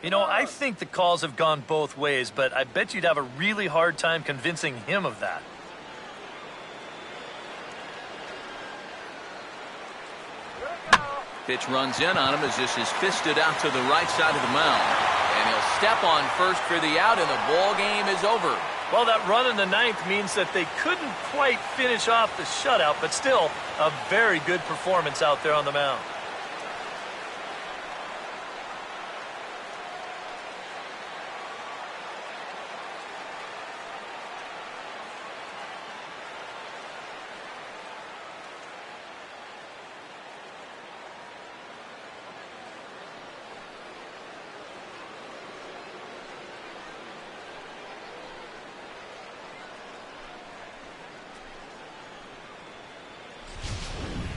You know, I think the calls have gone both ways, but I bet you'd have a really hard time convincing him of that. Pitch runs in on him as this is fisted out to the right side of the mound. And he'll step on first for the out, and the ball game is over. Well, that run in the ninth means that they couldn't quite finish off the shutout, but still a very good performance out there on the mound.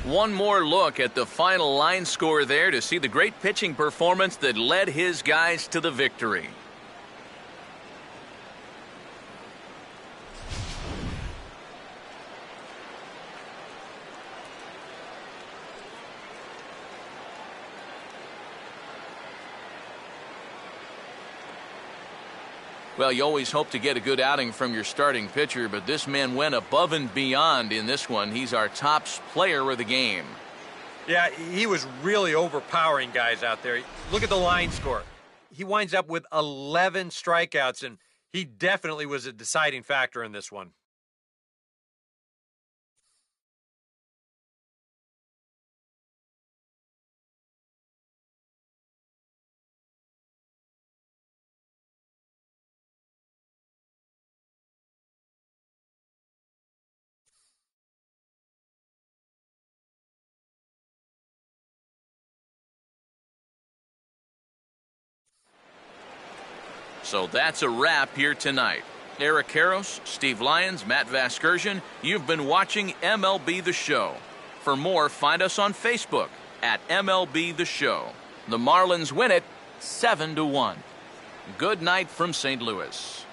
One more look at the final line score there to see the great pitching performance that led his guys to the victory. Well, you always hope to get a good outing from your starting pitcher, but this man went above and beyond in this one. He's our top player of the game. Yeah, he was really overpowering guys out there. Look at the line score. He winds up with 11 strikeouts, and he definitely was a deciding factor in this one. So that's a wrap here tonight. Eric Karros, Steve Lyons, Matt Vasgersian, you've been watching MLB The Show. For more, find us on Facebook at MLB The Show. The Marlins win it 7-1. Good night from St. Louis.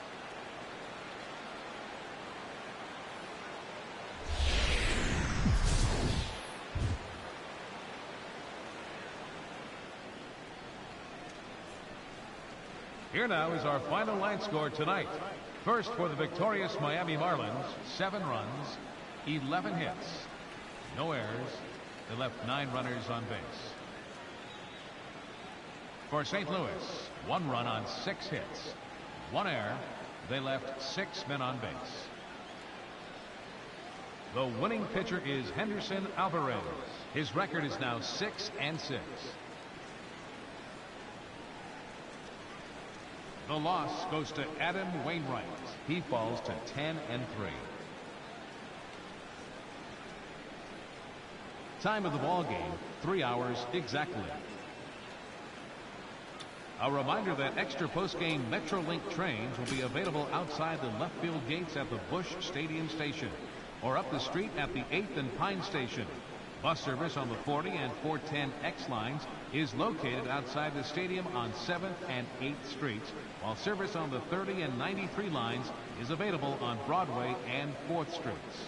Here now is our final line score tonight. First for the victorious Miami Marlins, 7 runs, 11 hits, no errors. They left 9 runners on base. For St. Louis, 1 run on 6 hits, 1 error. They left 6 men on base. The winning pitcher is Henderson Alvarez. His record is now 6-6. The loss goes to Adam Wainwright. He falls to 10-3. Time of the ball game, 3 hours exactly. A reminder that extra postgame Metrolink trains will be available outside the left field gates at the Busch Stadium station or up the street at the 8th and Pine station. Bus service on the 40 and 410X lines is located outside the stadium on 7th and 8th streets, while service on the 30 and 93 lines is available on Broadway and 4th streets.